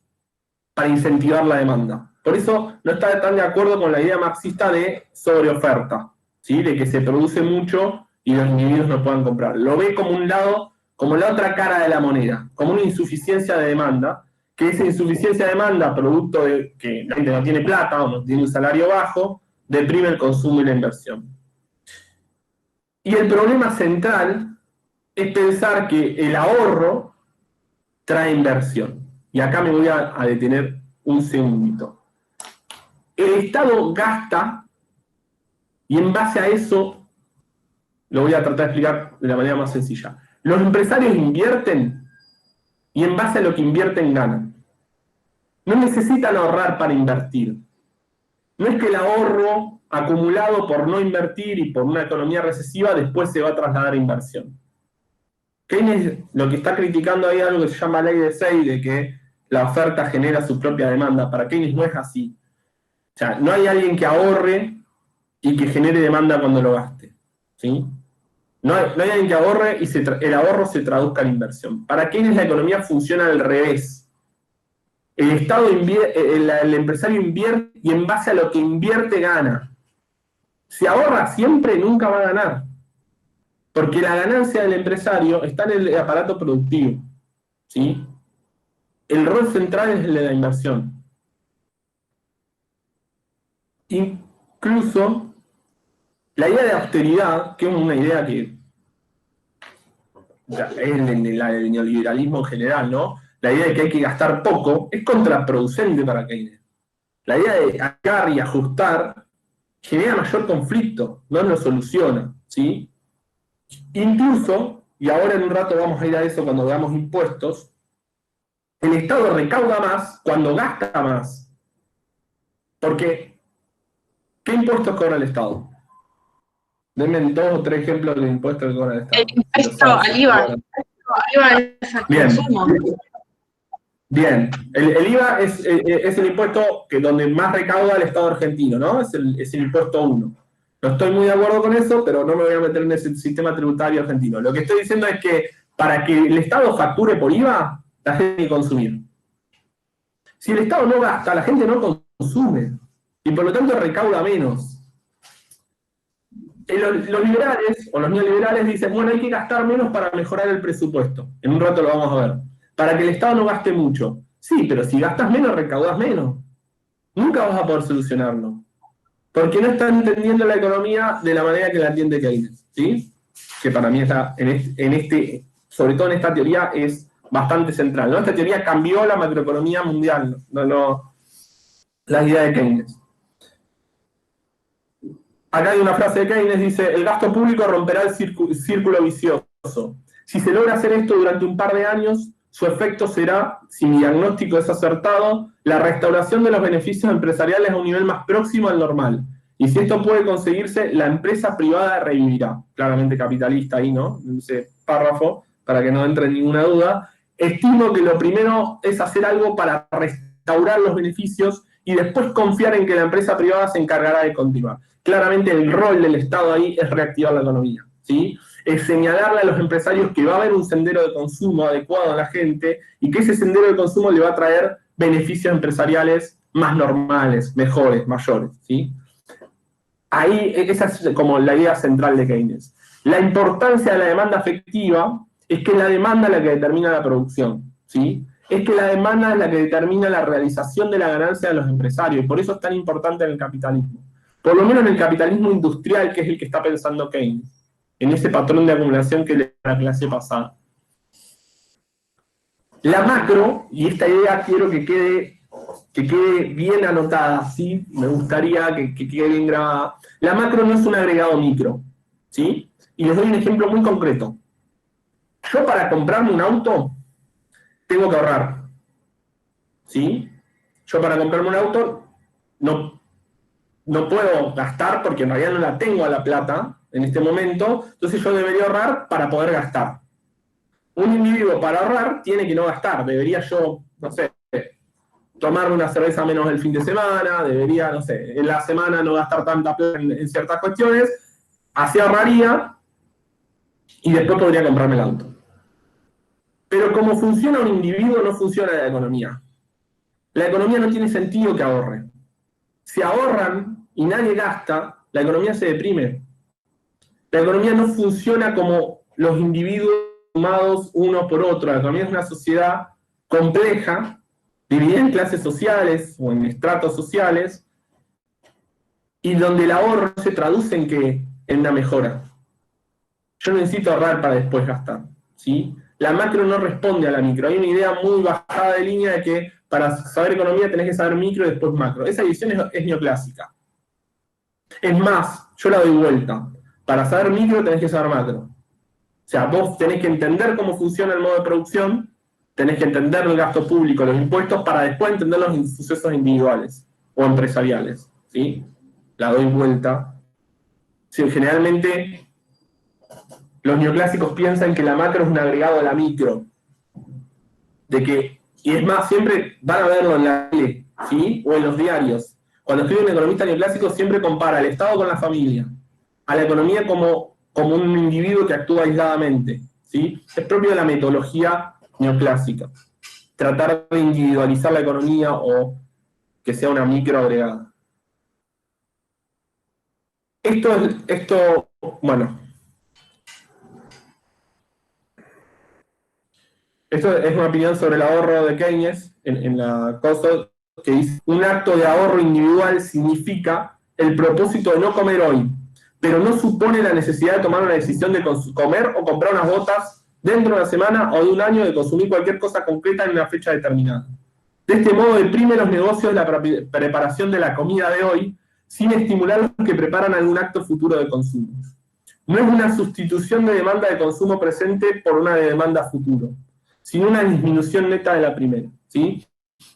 para incentivar la demanda. Por eso no está tan de acuerdo con la idea marxista de sobreoferta, ¿sí? De que se produce mucho y los individuos no puedan comprar. Lo ve como un lado, como la otra cara de la moneda, como una insuficiencia de demanda, que esa insuficiencia de demanda, producto de que la gente no tiene plata o no tiene un salario bajo, deprime el consumo y la inversión. Y el problema central es pensar que el ahorro trae inversión. Y acá me voy a detener un segundito. El Estado gasta, y en base a eso, lo voy a tratar de explicar de la manera más sencilla. Los empresarios invierten, y en base a lo que invierten ganan. No necesitan ahorrar para invertir. No es que el ahorro acumulado por no invertir y por una economía recesiva después se va a trasladar a inversión. Keynes lo que está criticando ahí es algo que se llama ley de Say, de que la oferta genera su propia demanda. Para Keynes no es así. O sea, no hay alguien que ahorre y que genere demanda cuando lo gaste, ¿sí? No hay alguien que ahorre y el ahorro se traduzca en inversión. Para Keynes la economía funciona al revés. El Estado el empresario invierte y en base a lo que invierte gana. Si ahorra siempre, nunca va a ganar. Porque la ganancia del empresario está en el aparato productivo, ¿sí? El rol central es el de la inversión. Incluso la idea de austeridad, que es una idea que es la del neoliberalismo en general, ¿no? La idea de que hay que gastar poco es contraproducente para Keynes. La idea de sacar y ajustar genera mayor conflicto, no lo soluciona, ¿sí? Incluso, y ahora en un rato vamos a ir a eso cuando veamos impuestos, el Estado recauda más cuando gasta más. Porque, ¿qué impuestos cobra el Estado? Denme 2 o 3 ejemplos de impuestos que cobra el Estado. El impuesto al IVA. El IVA es al consumo. Bien, el IVA es el impuesto donde más recauda el Estado argentino, ¿no? Es el impuesto 1. No estoy muy de acuerdo con eso, pero no me voy a meter en ese sistema tributario argentino. Lo que estoy diciendo es que para que el Estado facture por IVA, la gente tiene que consumir. Si el Estado no gasta, la gente no consume. Y por lo tanto recauda menos. Los liberales o los neoliberales dicen, bueno, hay que gastar menos para mejorar el presupuesto. En un rato lo vamos a ver. Para que el Estado no gaste mucho. Sí, pero si gastas menos, recaudas menos. Nunca vas a poder solucionarlo. Porque no están entendiendo la economía de la manera que la entiende Keynes, ¿sí? Que para mí está sobre todo en esta teoría, es bastante central, ¿no? Esta teoría cambió la macroeconomía mundial, no la idea de Keynes. Acá hay una frase de Keynes, dice, el gasto público romperá el círculo vicioso. Si se logra hacer esto durante un par de años, su efecto será, si mi diagnóstico es acertado, la restauración de los beneficios empresariales a un nivel más próximo al normal. Y si esto puede conseguirse, la empresa privada revivirá. Claramente capitalista ahí, ¿no? Ese párrafo, para que no entre ninguna duda. Estimo que lo primero es hacer algo para restaurar los beneficios y después confiar en que la empresa privada se encargará de continuar. Claramente el rol del Estado ahí es reactivar la economía, ¿sí? Es señalarle a los empresarios que va a haber un sendero de consumo adecuado a la gente y que ese sendero de consumo le va a traer beneficios empresariales más normales, mejores, mayores, ¿sí? Ahí, esa es como la idea central de Keynes. La importancia de la demanda afectiva es que la demanda es la que determina la producción, ¿sí? Es que la demanda es la que determina la realización de la ganancia de los empresarios, y por eso es tan importante en el capitalismo. Por lo menos en el capitalismo industrial, que es el que está pensando Keynes, en ese patrón de acumulación que leí en la clase pasada. La macro, y esta idea quiero que quede bien anotada, ¿sí? Me gustaría que quede bien grabada. La macro no es un agregado micro, ¿sí? Y les doy un ejemplo muy concreto. Yo para comprarme un auto tengo que ahorrar, ¿sí? Yo para comprarme un auto no puedo gastar porque en realidad no la tengo a la plata en este momento, entonces yo debería ahorrar para poder gastar. Un individuo para ahorrar tiene que no gastar, debería yo, no sé, tomarme una cerveza menos el fin de semana, debería, no sé, en la semana no gastar tanta plata en ciertas cuestiones, así ahorraría y después podría comprarme el auto. Pero como funciona un individuo, no funciona la economía. La economía no tiene sentido que ahorre. Si ahorran y nadie gasta, la economía se deprime. La economía no funciona como los individuos sumados uno por otro. La economía es una sociedad compleja, dividida en clases sociales o en estratos sociales, y donde el ahorro se traduce en ¿qué? En una mejora. Yo necesito ahorrar para después gastar, ¿sí? La macro no responde a la micro. Hay una idea muy bajada de línea de que para saber economía tenés que saber micro y después macro. Esa visión es neoclásica. Es más, yo la doy vuelta. Para saber micro tenés que saber macro. O sea, vos tenés que entender cómo funciona el modo de producción, tenés que entender el gasto público, los impuestos, para después entender los sucesos individuales o empresariales, ¿sí? La doy vuelta. Sí, generalmente los neoclásicos piensan que la macro es un agregado a la micro. Y es más, siempre van a verlo en la tele, ¿sí? O en los diarios. Cuando escribe un economista neoclásico siempre compara al Estado con la familia, a la economía como un individuo que actúa aisladamente, ¿sí? Es propio de la metodología neoclásica. Tratar de individualizar la economía o que sea una micro agregada. Esto es una opinión sobre el ahorro de Keynes, en la cosa que dice: un acto de ahorro individual significa el propósito de no comer hoy, pero no supone la necesidad de tomar una decisión de comer o comprar unas botas dentro de una semana o de un año, de consumir cualquier cosa concreta en una fecha determinada. De este modo deprime los negocios la preparación de la comida de hoy, sin estimular a los que preparan algún acto futuro de consumo. No es una sustitución de demanda de consumo presente por una de demanda futuro, sino una disminución neta de la primera, ¿sí?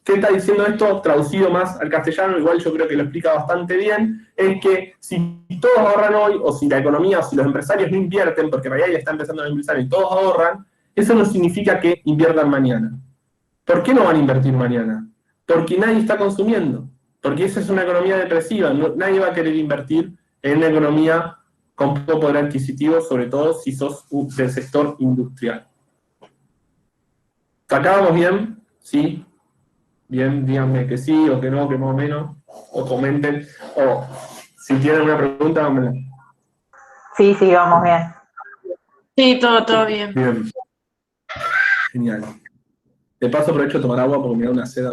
¿Qué está diciendo esto? Traducido más al castellano, igual yo creo que lo explica bastante bien, es que si todos ahorran hoy, o si la economía, o si los empresarios no invierten, porque en realidad ya está empezando a invertir y todos ahorran, eso no significa que inviertan mañana. ¿Por qué no van a invertir mañana? Porque nadie está consumiendo, porque esa es una economía depresiva, nadie va a querer invertir en una economía con poco poder adquisitivo, sobre todo si sos del sector industrial. ¿Acabamos bien? ¿Sí? Bien, díganme que sí o que no, que más o menos, o comenten, o si tienen una pregunta, dámela. Sí, vamos bien. Sí, todo bien. Bien. Genial. De paso aprovecho de tomar agua porque me da una sed.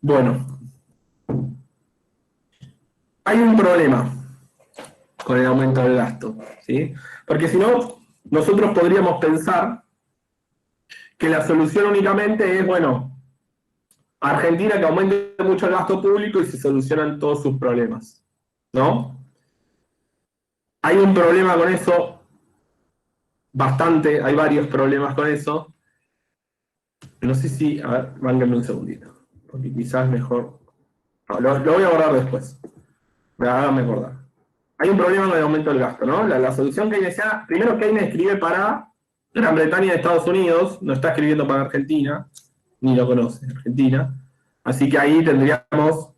Bueno. Hay un problema con el aumento del gasto, ¿sí? Porque si no, nosotros podríamos pensar que la solución únicamente es, bueno, Argentina que aumente mucho el gasto público y se solucionan todos sus problemas, ¿no? Hay un problema con eso, bastante, hay varios problemas con eso, No sé si, a ver, mándenme un segundito, porque quizás mejor, no, lo voy a borrar después, háganme acordar. Hay un problema con el aumento del gasto, ¿no? La solución keynesiana, primero Keynes escribe para Gran Bretaña y Estados Unidos, no está escribiendo para Argentina, ni lo conoce Argentina, así que ahí tendríamos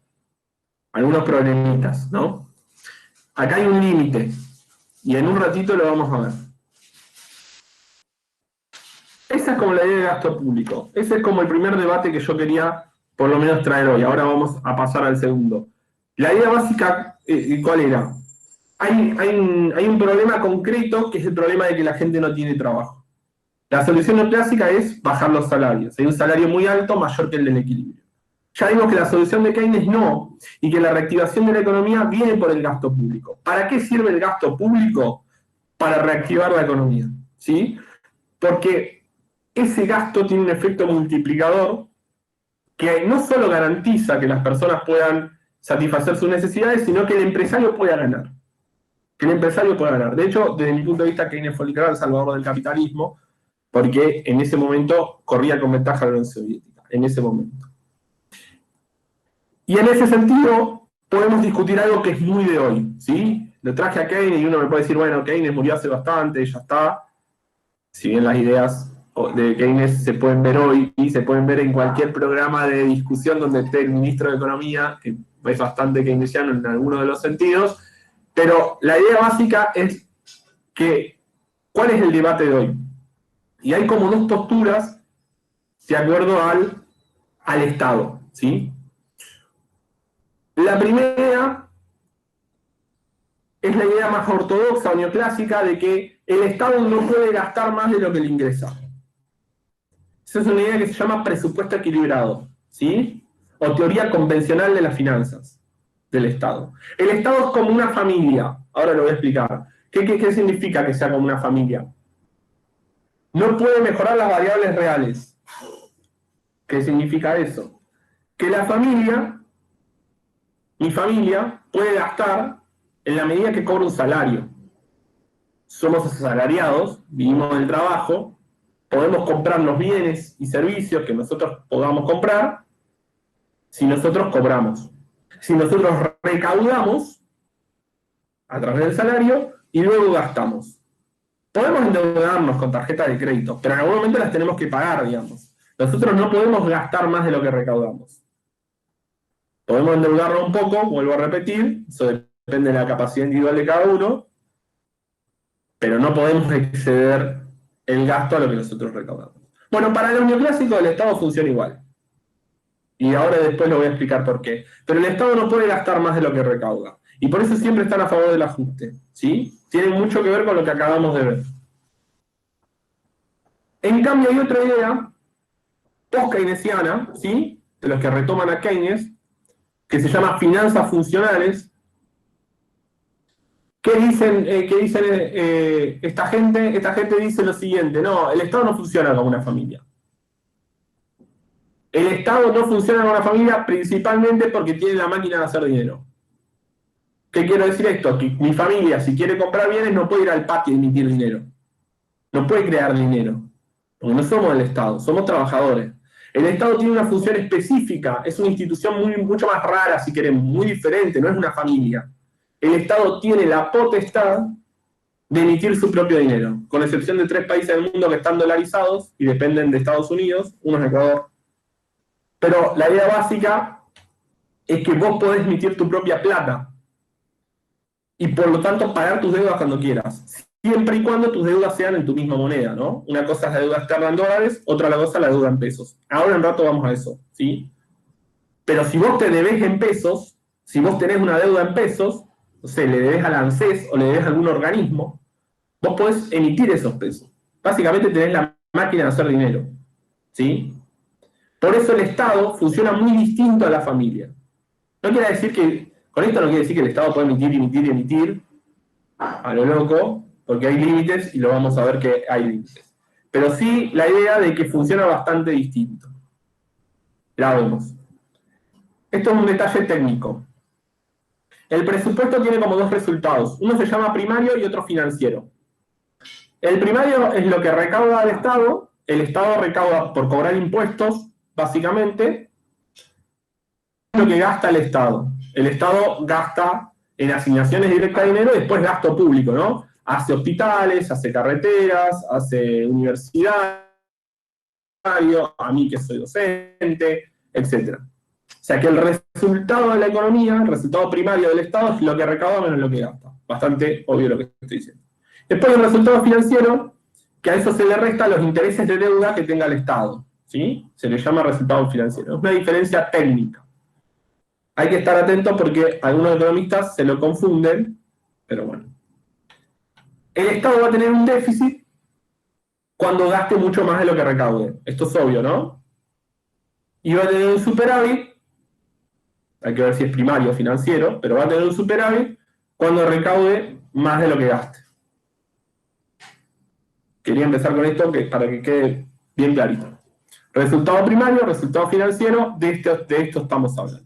algunos problemitas, ¿no? Acá hay un límite, y en un ratito lo vamos a ver. Esa es como la idea de gasto público. Ese es como el primer debate que yo quería, por lo menos, traer hoy. Ahora vamos a pasar al segundo. La idea básica, ¿cuál era? Hay un problema concreto, que es el problema de que la gente no tiene trabajo. La solución no clásica es bajar los salarios. Hay un salario muy alto, mayor que el del equilibrio. Ya vimos que la solución de Keynes no, y que la reactivación de la economía viene por el gasto público. ¿Para qué sirve el gasto público? Para reactivar la economía, ¿sí? Porque ese gasto tiene un efecto multiplicador que no solo garantiza que las personas puedan satisfacer sus necesidades, sino que el empresario pueda ganar. De hecho, desde mi punto de vista, Keynes fue literal el salvador del capitalismo, porque en ese momento corría con ventaja la Unión Soviética, en ese momento. Y en ese sentido, podemos discutir algo que es muy de hoy, ¿sí? Lo traje a Keynes y uno me puede decir, bueno, Keynes murió hace bastante, ya está. Si bien las ideas de Keynes se pueden ver hoy y se pueden ver en cualquier programa de discusión donde esté el ministro de Economía, que es bastante keynesiano en alguno de los sentidos, pero la idea básica es que, ¿cuál es el debate de hoy? Y hay como dos posturas de acuerdo al Estado, ¿sí? La primera es la idea más ortodoxa o neoclásica de que el Estado no puede gastar más de lo que le ingresa. Esa es una idea que se llama presupuesto equilibrado, ¿sí? O teoría convencional de las finanzas del Estado. El Estado es como una familia. Ahora lo voy a explicar. ¿Qué significa que sea como una familia? No puede mejorar las variables reales. ¿Qué significa eso? Que la familia, mi familia, puede gastar en la medida que cobra un salario. Somos asalariados, vivimos del trabajo, podemos comprar los bienes y servicios que nosotros podamos comprar si nosotros cobramos. Si nosotros recaudamos a través del salario y luego gastamos. Podemos endeudarnos con tarjetas de crédito, pero en algún momento las tenemos que pagar, digamos. Nosotros no podemos gastar más de lo que recaudamos. Podemos endeudarnos un poco, vuelvo a repetir, eso depende de la capacidad individual de cada uno, pero no podemos exceder el gasto a lo que nosotros recaudamos. Bueno, para el neoclásico el Estado funciona igual. Y ahora después lo voy a explicar por qué. Pero el Estado no puede gastar más de lo que recauda. Y por eso siempre están a favor del ajuste, ¿sí? Tiene mucho que ver con lo que acabamos de ver. En cambio hay otra idea post-keynesiana, ¿sí? De los que retoman a Keynes, que se llama finanzas funcionales. ¿Qué dicen esta gente? Esta gente dice lo siguiente: no, el Estado no funciona como una familia. El Estado no funciona como una familia principalmente porque tiene la máquina de hacer dinero. ¿Qué quiero decir esto? Que mi familia, si quiere comprar bienes, no puede ir al patio y emitir dinero. No puede crear dinero. Porque no somos el Estado, somos trabajadores. El Estado tiene una función específica, es una institución mucho más rara, si queremos, muy diferente, no es una familia. El Estado tiene la potestad de emitir su propio dinero, con excepción de 3 países del mundo que están dolarizados y dependen de Estados Unidos, uno es Ecuador. Pero la idea básica es que vos podés emitir tu propia plata y por lo tanto pagar tus deudas cuando quieras, siempre y cuando tus deudas sean en tu misma moneda, ¿no? Una cosa es la deuda externa en dólares, otra la cosa es la deuda en pesos. Ahora en rato vamos a eso, ¿sí? Pero si vos te debés en pesos, si vos tenés una deuda en pesos, no sé, le debés al ANSES o le debés a algún organismo, vos podés emitir esos pesos. Básicamente tenés la máquina de hacer dinero, ¿sí? Por eso el Estado funciona muy distinto a la familia. No quiere decir que, con esto no quiere decir que el Estado puede emitir a lo loco, porque hay límites y lo vamos a ver que hay límites. Pero sí la idea de que funciona bastante distinto. La vemos. Esto es un detalle técnico. El presupuesto tiene como 2 resultados. Uno se llama primario y otro financiero. El primario es lo que recauda el Estado, el Estado recauda por cobrar impuestos, básicamente, lo que gasta el Estado. El Estado gasta en asignaciones directas de dinero y después gasto público, ¿no? Hace hospitales, hace carreteras, hace universidades, a mí que soy docente, etc. O sea que el resultado de la economía, el resultado primario del Estado es lo que recauda menos lo que gasta. Bastante obvio lo que estoy diciendo. Después el resultado financiero, que a eso se le resta los intereses de deuda que tenga el Estado, ¿sí? Se le llama resultado financiero. Es una diferencia técnica. Hay que estar atento porque algunos economistas se lo confunden, pero bueno. El Estado va a tener un déficit cuando gaste mucho más de lo que recaude. Esto es obvio, ¿no? Y va a tener un superávit, hay que ver si es primario o financiero, pero va a tener un superávit cuando recaude más de lo que gaste. Quería empezar con esto para que quede bien clarito. Resultado primario, resultado financiero, de esto estamos hablando.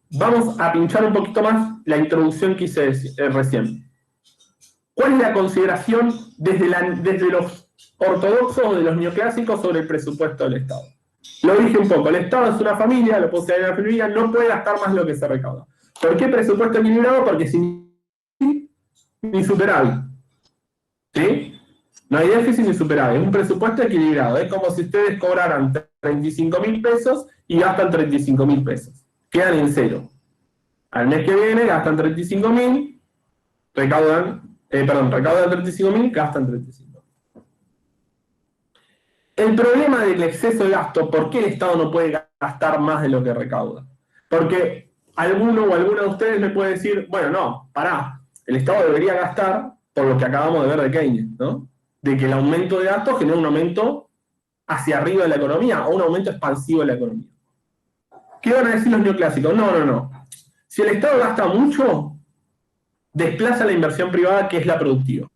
Vamos a pinchar un poquito más la introducción que hice recién. ¿Cuál es la consideración desde los ortodoxos o de los neoclásicos sobre el presupuesto del Estado? Lo dije un poco, el Estado es una familia, lo puse en la familia, no puede gastar más de lo que se recauda. ¿Por qué presupuesto equilibrado? Porque sin ni superávit. ¿Sí? No hay déficit ni superávit, es un presupuesto equilibrado. Es como si ustedes cobraran 35.000 pesos y gastan 35.000 pesos. Quedan en cero. Al mes que viene gastan 35.000, recaudan 35.000, gastan 35.000. El problema del exceso de gasto, ¿por qué el Estado no puede gastar más de lo que recauda? Porque alguno o alguna de ustedes me puede decir, bueno, no, pará, el Estado debería gastar por lo que acabamos de ver de Keynes, ¿no? De que el aumento de gastos genera un aumento hacia arriba de la economía o un aumento expansivo de la economía. ¿Qué van a decir los neoclásicos? No. Si el Estado gasta mucho, desplaza la inversión privada, que es la productiva.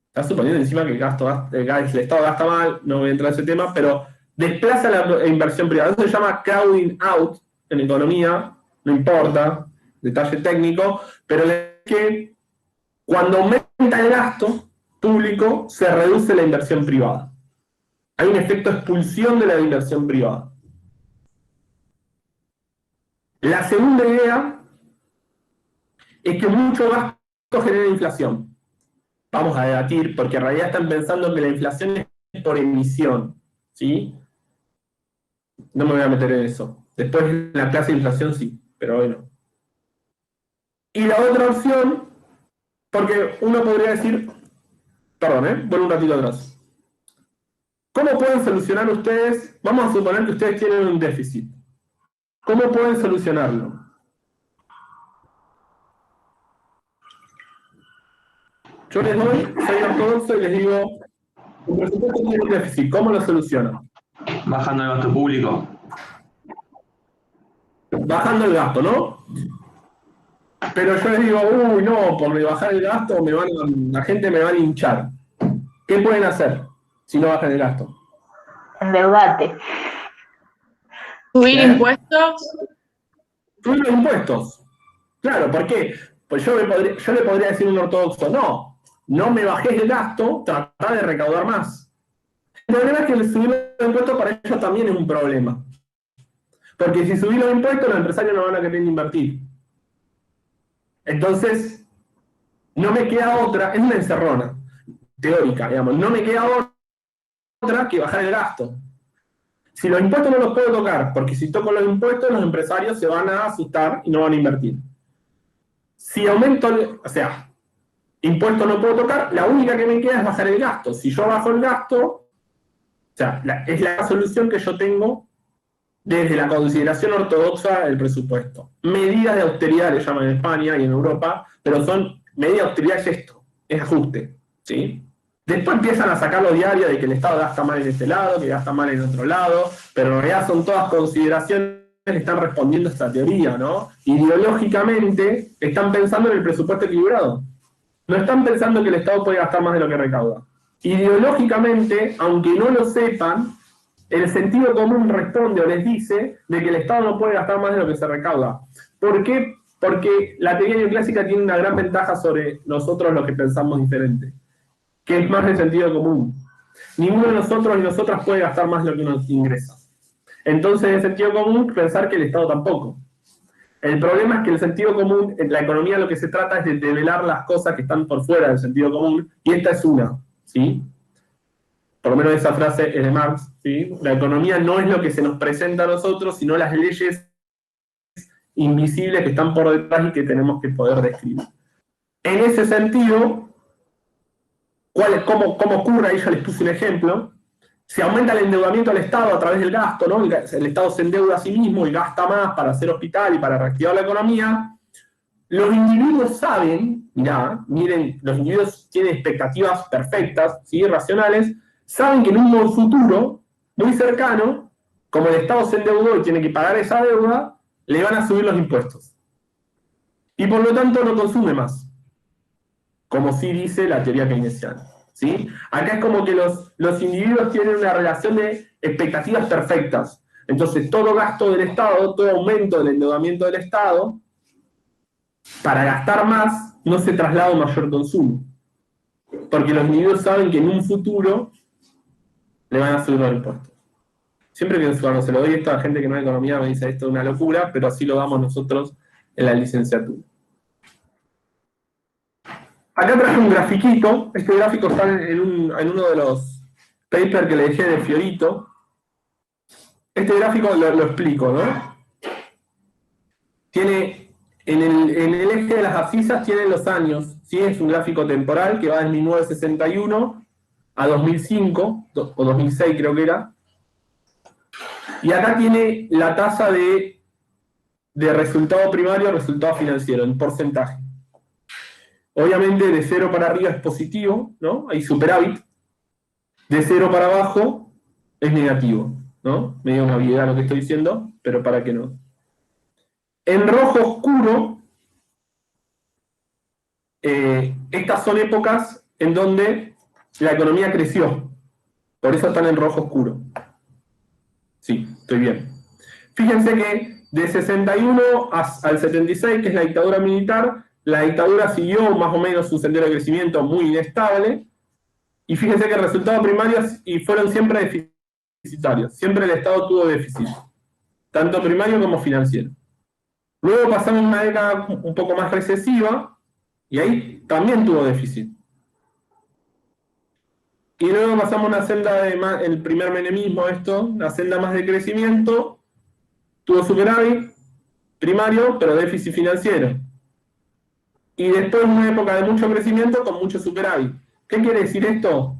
Está suponiendo encima que el Estado gasta mal, no voy a entrar en ese tema, pero desplaza la inversión privada. Eso se llama crowding out en economía, no importa, detalle técnico, pero es que cuando aumenta el gasto público, se reduce la inversión privada. Hay un efecto de expulsión de la inversión privada. La segunda idea es que mucho gasto genera inflación. Vamos a debatir, porque en realidad están pensando que la inflación es por emisión, ¿sí? No me voy a meter en eso. Después en la clase de inflación sí, pero bueno. Y la otra opción, porque uno podría decir, perdón, vuelvo un ratito atrás. ¿Cómo pueden solucionar ustedes? Vamos a suponer que ustedes tienen un déficit. ¿Cómo pueden solucionarlo? Yo les doy, soy ortodoxo y les digo, un presupuesto tiene un déficit, ¿cómo lo solucionan? Bajando el gasto público. Bajando el gasto, ¿no? Pero yo les digo, uy, no, por bajar el gasto la gente me va a linchar. ¿Qué pueden hacer si no bajan el gasto? Endeudate. ¿Subir impuestos? Subir los impuestos. Claro, ¿por qué? Pues yo le podría decir a un ortodoxo, no me bajés el gasto, tratá de recaudar más. El problema es que el subir los impuestos para ellos también es un problema. Porque si subís los impuestos, los empresarios no van a querer invertir. Entonces, no me queda otra, es una encerrona teórica, digamos, no me queda otra que bajar el gasto. Si los impuestos no los puedo tocar, porque si toco los impuestos, los empresarios se van a asustar y no van a invertir. Si aumento, impuestos no puedo tocar, la única que me queda es bajar el gasto. Si yo bajo el gasto, es la solución que yo tengo desde la consideración ortodoxa del presupuesto. Medidas de austeridad le llaman en España y en Europa, pero son medidas de austeridad, es esto, es ajuste, ¿sí? Después empiezan a sacar los diarios de que el Estado gasta mal en este lado, que gasta mal en otro lado, pero en realidad son todas consideraciones que están respondiendo a esta teoría, ¿no? Ideológicamente están pensando en el presupuesto equilibrado. No están pensando que el Estado puede gastar más de lo que recauda. Ideológicamente, aunque no lo sepan, el sentido común responde o les dice de que el Estado no puede gastar más de lo que se recauda. ¿Por qué? Porque la teoría neoclásica tiene una gran ventaja sobre nosotros los que pensamos diferente. que es más de sentido común. Ninguno de nosotros y nosotras puede gastar más de lo que uno ingresa. Entonces, de sentido común, pensar que el Estado tampoco. El problema es que el sentido común, en la economía lo que se trata es de develar las cosas que están por fuera del sentido común, y esta es una, ¿sí? Por lo menos esa frase es de Marx, ¿sí? La economía no es lo que se nos presenta a nosotros, sino las leyes invisibles que están por detrás y que tenemos que poder describir. En ese sentido, ¿cómo ocurre? Ahí ya les puse un ejemplo. Se aumenta el endeudamiento del Estado a través del gasto, ¿no? El Estado se endeuda a sí mismo y gasta más para hacer hospital y para reactivar la economía. Los individuos saben, miren, los individuos tienen expectativas perfectas, ¿sí? Racionales, saben que en un futuro muy cercano, como el Estado se endeudó y tiene que pagar esa deuda, le van a subir los impuestos. Y por lo tanto no consume más, como sí dice la teoría keynesiana. ¿Sí? Acá es como que los individuos tienen una relación de expectativas perfectas. Entonces, todo gasto del Estado, todo aumento del endeudamiento del Estado, para gastar más, no se traslada a un mayor consumo. Porque los individuos saben que en un futuro le van a subir los impuestos. Siempre que cuando se lo doy esto a gente que no es economía me dice esto es una locura, pero así lo damos nosotros en la licenciatura. Acá traje un grafiquito. Este gráfico está en uno de los papers que le dejé de Fiorito. Este gráfico lo explico, ¿no? Tiene, en el eje de las abscisas tiene los años, ¿sí? Es un gráfico temporal que va de 1961 a 2005, o 2006 creo que era. Y acá tiene la tasa de resultado primario a resultado financiero, en porcentaje. Obviamente de 0 para arriba es positivo, ¿no? Hay superávit. De 0 para abajo es negativo, ¿no? Medio una obviedad lo que estoy diciendo, pero para que no. En rojo oscuro, estas son épocas en donde la economía creció. Por eso están en rojo oscuro. Sí, estoy bien. Fíjense que de 61 al 76, que es la dictadura militar, la dictadura siguió más o menos su sendero de crecimiento muy inestable, y fíjense que el resultado primario fueron siempre deficitarios. Siempre el Estado tuvo déficit, tanto primario como financiero. Luego pasamos una década un poco más recesiva, y ahí también tuvo déficit. Y luego pasamos una senda el primer menemismo, la senda más de crecimiento, tuvo superávit primario, pero déficit financiero. Y después una época de mucho crecimiento con mucho superávit. ¿Qué quiere decir esto?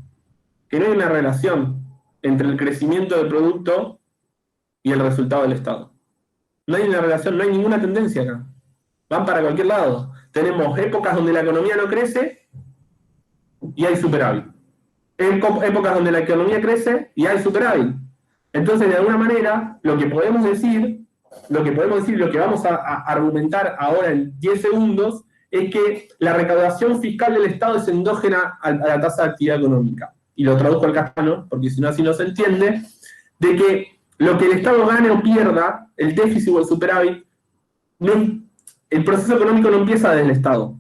Que no hay una relación entre el crecimiento del producto y el resultado del Estado. No hay una relación, no hay ninguna tendencia acá. Van para cualquier lado. Tenemos épocas donde la economía no crece y hay superávit. Épocas donde la economía crece y hay superávit. Entonces, de alguna manera, lo que podemos decir, lo que vamos a argumentar ahora en 10 segundos, es que la recaudación fiscal del Estado es endógena a la tasa de actividad económica. Y lo traduzco al castellano, porque si no así no se entiende, de que lo que el Estado gane o pierda, el déficit o el superávit, el proceso económico no empieza desde el Estado.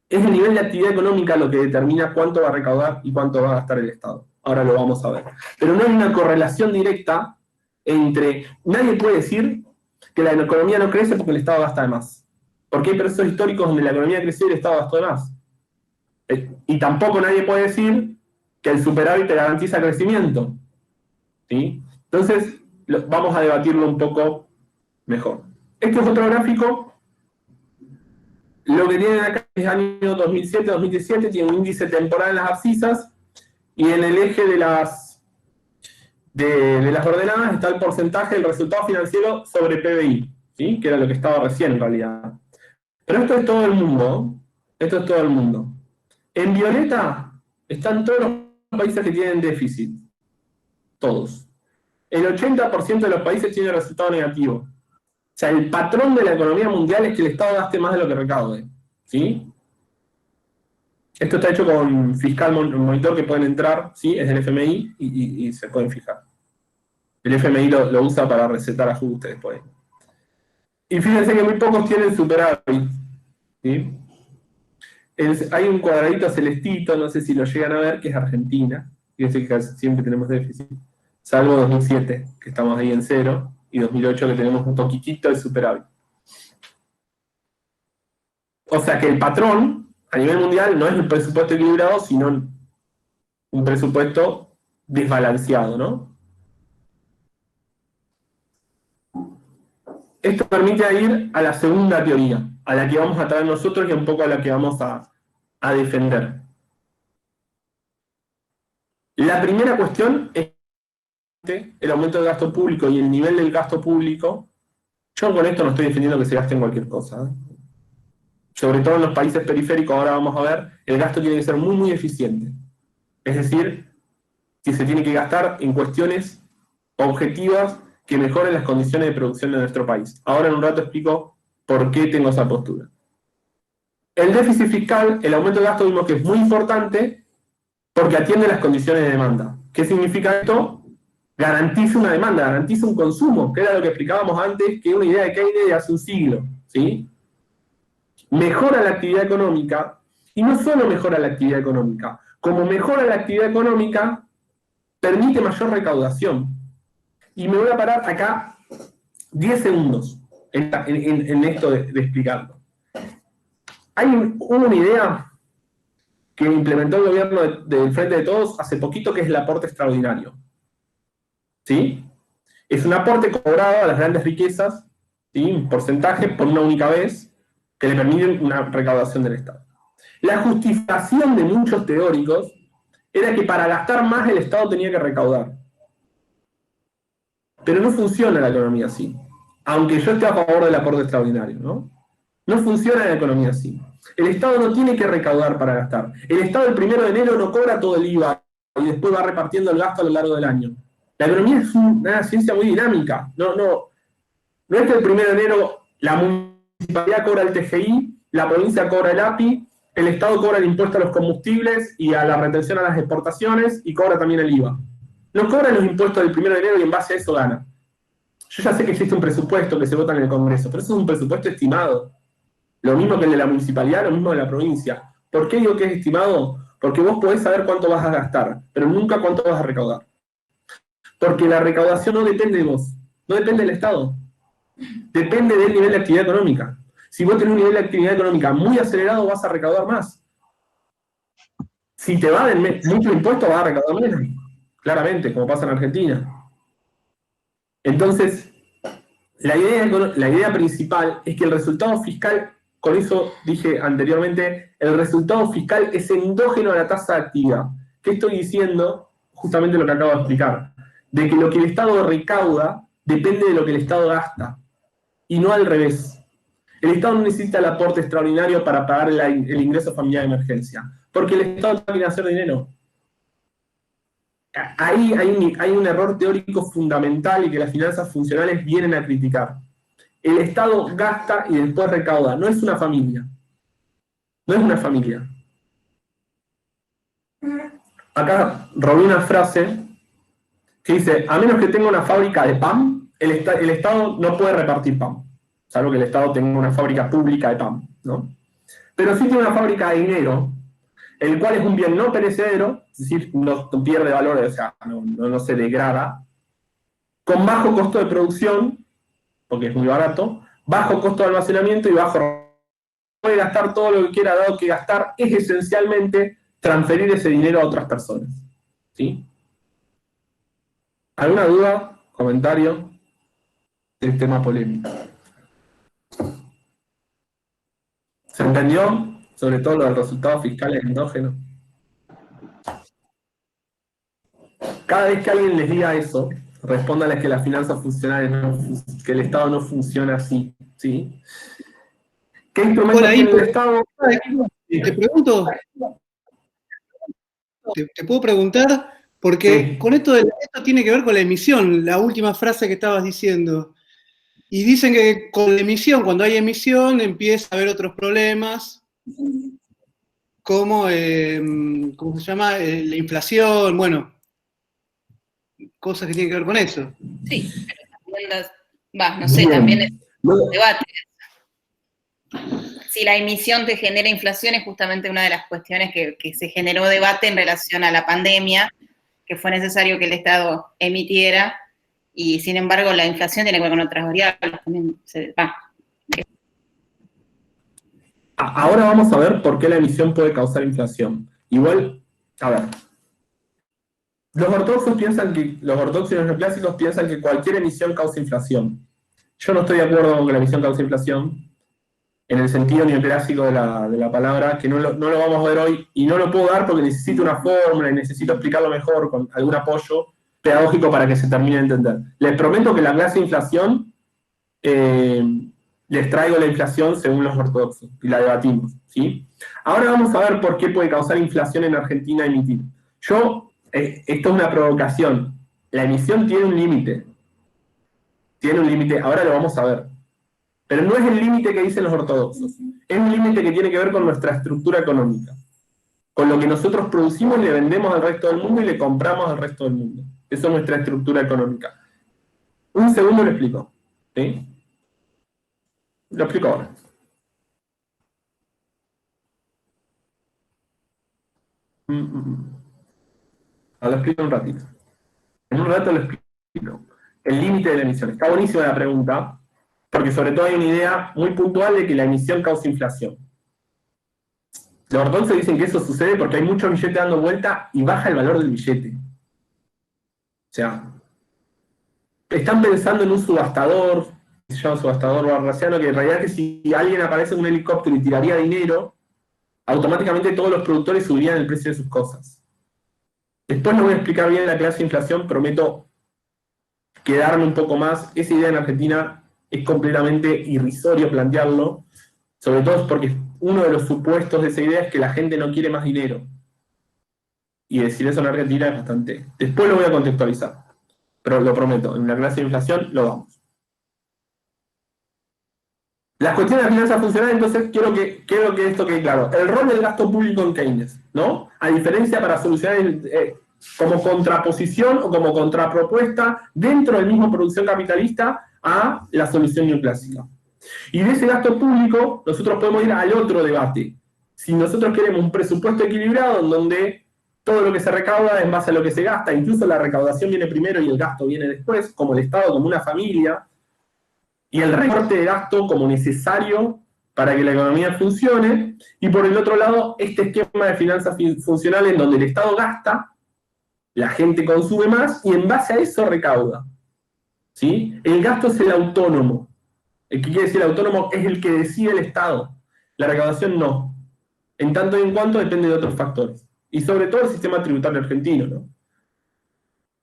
Es el nivel de actividad económica lo que determina cuánto va a recaudar y cuánto va a gastar el Estado. Ahora lo vamos a ver. Pero no hay una correlación directa entre... Nadie puede decir que la economía no crece porque el Estado gasta de más. Porque hay procesos históricos donde la economía creció y el Estado gastó de más. Y tampoco nadie puede decir que el superávit te garantiza crecimiento. ¿Sí? Entonces, vamos a debatirlo un poco mejor. Este es otro gráfico. Lo que tienen acá es año 2007-2017, tiene un índice temporal en las abscisas, y en el eje de las ordenadas está el porcentaje del resultado financiero sobre PBI, ¿sí? Que era lo que estaba recién en realidad. Pero esto es todo el mundo. Esto es todo el mundo. En violeta están todos los países que tienen déficit. Todos. El 80% de los países tiene resultado negativo. O sea, el patrón de la economía mundial es que el Estado gaste más de lo que recaude. ¿Sí? Esto está hecho con Fiscal Monitor, que pueden entrar, ¿sí? Es del FMI y se pueden fijar. El FMI lo usa para recetar ajustes después. Y fíjense que muy pocos tienen superávit. ¿Sí? hay un cuadradito celestito, no sé si lo llegan a ver, que es Argentina. Fíjense que siempre tenemos déficit. Salvo 2007, que estamos ahí en cero, y 2008 que tenemos un poquitito de superávit. O sea que el patrón, a nivel mundial, no es un presupuesto equilibrado, sino un presupuesto desbalanceado, ¿no? Esto permite ir a la segunda teoría, a la que vamos a traer nosotros y un poco a la que vamos a defender. La primera cuestión es el aumento del gasto público y el nivel del gasto público. Yo con esto no estoy defendiendo que se gaste en cualquier cosa, ¿eh? Sobre todo en los países periféricos, ahora vamos a ver, el gasto tiene que ser muy, muy eficiente. Es decir, que se tiene que gastar en cuestiones objetivas que mejoren las condiciones de producción de nuestro país. Ahora en un rato explico por qué tengo esa postura. El déficit fiscal, el aumento de gasto, vimos que es muy importante porque atiende las condiciones de demanda. ¿Qué significa esto? Garantiza una demanda, garantiza un consumo, que era lo que explicábamos antes, que es una idea de Keynes de hace un siglo, ¿sí? Mejora la actividad económica, y no solo mejora la actividad económica, como mejora la actividad económica, permite mayor recaudación. Y me voy a parar acá 10 segundos en esto de explicarlo. Hay una idea que implementó el gobierno del Frente de Todos hace poquito, que es el aporte extraordinario. ¿Sí? Es un aporte cobrado a las grandes riquezas, ¿sí? Un porcentaje por una única vez, que le permiten una recaudación del Estado. La justificación de muchos teóricos era que para gastar más el Estado tenía que recaudar. Pero no funciona la economía así. Aunque yo esté a favor del aporte extraordinario, ¿no? No funciona la economía así. El Estado no tiene que recaudar para gastar. El Estado el 1 de enero no cobra todo el IVA y después va repartiendo el gasto a lo largo del año. La economía es una ciencia muy dinámica. No es que el 1 de enero la municipalidad cobra el TGI, la provincia cobra el API, el Estado cobra el impuesto a los combustibles y a la retención a las exportaciones y cobra también el IVA. No cobra los impuestos del 1 de enero y en base a eso gana. Yo ya sé que existe un presupuesto que se vota en el Congreso, pero eso es un presupuesto estimado. Lo mismo que el de la municipalidad, lo mismo de la provincia. ¿Por qué digo que es estimado? Porque vos podés saber cuánto vas a gastar, pero nunca cuánto vas a recaudar. Porque la recaudación no depende de vos, no depende del Estado. Depende del nivel de actividad económica. Si vos tenés un nivel de actividad económica muy acelerado, vas a recaudar más. Si te va de mucho impuesto, vas a recaudar menos. Claramente, como pasa en Argentina. Entonces, la idea principal es que el resultado fiscal, con eso dije anteriormente, el resultado fiscal es endógeno a la tasa de actividad. ¿Qué estoy diciendo? Justamente lo que acabo de explicar. De que lo que el Estado recauda depende de lo que el Estado gasta. Y no al revés. El Estado no necesita el aporte extraordinario para pagar el ingreso familiar de emergencia. Porque el Estado no quiere hacer dinero. Ahí hay un error teórico fundamental y que las finanzas funcionales vienen a criticar. El Estado gasta y después recauda. No es una familia. No es una familia. Acá robé una frase que dice, a menos que tenga una fábrica de pan, el Estado no puede repartir pan. Salvo que el Estado tenga una fábrica pública de pan, ¿no? Pero sí tiene una fábrica de dinero, el cual es un bien no perecedero, es decir, no pierde valor, o sea, no se degrada, con bajo costo de producción, porque es muy barato, bajo costo de almacenamiento y bajo... Puede gastar todo lo que quiera, dado que gastar es esencialmente transferir ese dinero a otras personas. ¿Sí? ¿Alguna duda, comentario del tema polémico? ¿Se entendió? Sobre todo lo del resultado fiscal endógeno. Cada vez que alguien les diga eso, respóndanles que las finanzas funcionales, que el Estado no funciona así. ¿Sí? ¿Qué instrumentos tiene el Estado? Te pregunto, te puedo preguntar, porque con esto tiene que ver con la emisión, la última frase que estabas diciendo. Y dicen que con la emisión, cuando hay emisión, empieza a haber otros problemas, como, ¿cómo se llama? La inflación, bueno, cosas que tienen que ver con eso. Sí, pero también no sé, también es un debate. si la emisión te genera inflación es justamente una de las cuestiones que se generó debate en relación a la pandemia, que fue necesario que el Estado emitiera, y sin embargo la inflación tiene que ver con otras variables también. Ahora vamos a ver por qué la emisión puede causar inflación. Igual, a ver, los ortodoxos y los neoclásicos piensan que cualquier emisión causa inflación. Yo no estoy de acuerdo con que la emisión cause inflación, en el sentido neoclásico de la palabra, que no lo vamos a ver hoy, y no lo puedo dar porque necesito una fórmula y necesito explicarlo mejor con algún apoyo pedagógico para que se termine de entender. Les prometo que la clase de inflación, les traigo la inflación según los ortodoxos, y la debatimos, ¿sí? Ahora vamos a ver por qué puede causar inflación en Argentina emitir. Esto es una provocación. La emisión tiene un límite. Tiene un límite, ahora lo vamos a ver. Pero no es el límite que dicen los ortodoxos. Es un límite que tiene que ver con nuestra estructura económica. Con lo que nosotros producimos, le vendemos al resto del mundo y le compramos al resto del mundo. Eso es nuestra estructura económica. Un segundo lo explico. ¿Sí? Lo explico ahora. Ahora lo explico un ratito. En un rato lo explico. El límite de la emisión. Está buenísima la pregunta, porque sobre todo hay una idea muy puntual de que la emisión causa inflación. Los ortodoxos dicen que eso sucede porque hay mucho billete dando vuelta y baja el valor del billete. O sea, están pensando en un subastador, que se llama subastador barraciano, que en realidad que si alguien aparece en un helicóptero y tiraría dinero, automáticamente todos los productores subirían el precio de sus cosas. Después no voy a explicar bien la clase de inflación, prometo quedarme un poco más. Esa idea en Argentina es completamente irrisorio plantearlo, sobre todo porque uno de los supuestos de esa idea es que la gente no quiere más dinero. Y decir eso en Argentina es bastante... Después lo voy a contextualizar, pero lo prometo, en la clase de inflación lo damos. Las cuestiones de la finanza funcional, entonces quiero que esto quede claro. El rol del gasto público en Keynes, ¿no? A diferencia para solucionar como contraposición o como contrapropuesta dentro del mismo producción capitalista a la solución neoclásica. Y de ese gasto público nosotros podemos ir al otro debate. Si nosotros queremos un presupuesto equilibrado en donde todo lo que se recauda es en base a lo que se gasta, incluso la recaudación viene primero y el gasto viene después, como el Estado, como una familia, y el recorte de gasto como necesario para que la economía funcione, y por el otro lado, este esquema de finanzas funcionales en donde el Estado gasta, la gente consume más, y en base a eso recauda. ¿Sí? El gasto es el autónomo. El que quiere decir autónomo es el que decide el Estado. La recaudación no. En tanto y en cuanto depende de otros factores. Y sobre todo el sistema tributario argentino, ¿no?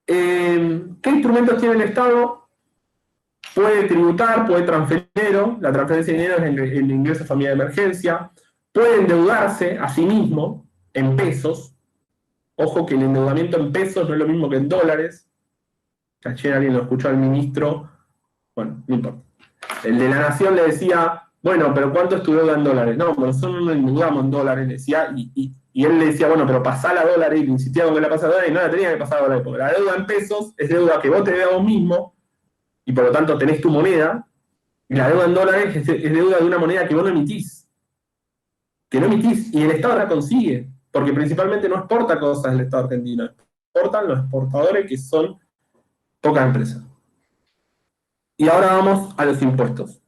¿Qué instrumentos tiene el Estado? Puede tributar, puede transferir dinero. La transferencia de dinero es el ingreso de familia de emergencia. Puede endeudarse a sí mismo en pesos. Ojo que el endeudamiento en pesos no es lo mismo que en dólares. Ayer alguien lo escuchó al ministro. Bueno, no importa. El de la Nación le decía, bueno, pero ¿cuánto es tu deuda en dólares? No, nosotros no endeudamos en dólares, le decía, y él le decía, bueno, pero pasala a dólares, y le insistía con que la pasara a dólares, y no la tenía que pasar a dólares, porque la deuda en pesos es deuda que vos te debes a vos mismo, y por lo tanto tenés tu moneda, y la deuda en dólares es deuda de una moneda que vos no emitís. Que no emitís, y el Estado la consigue, porque principalmente no exporta cosas el Estado argentino, exportan los exportadores que son pocas empresas. Y ahora vamos a los impuestos.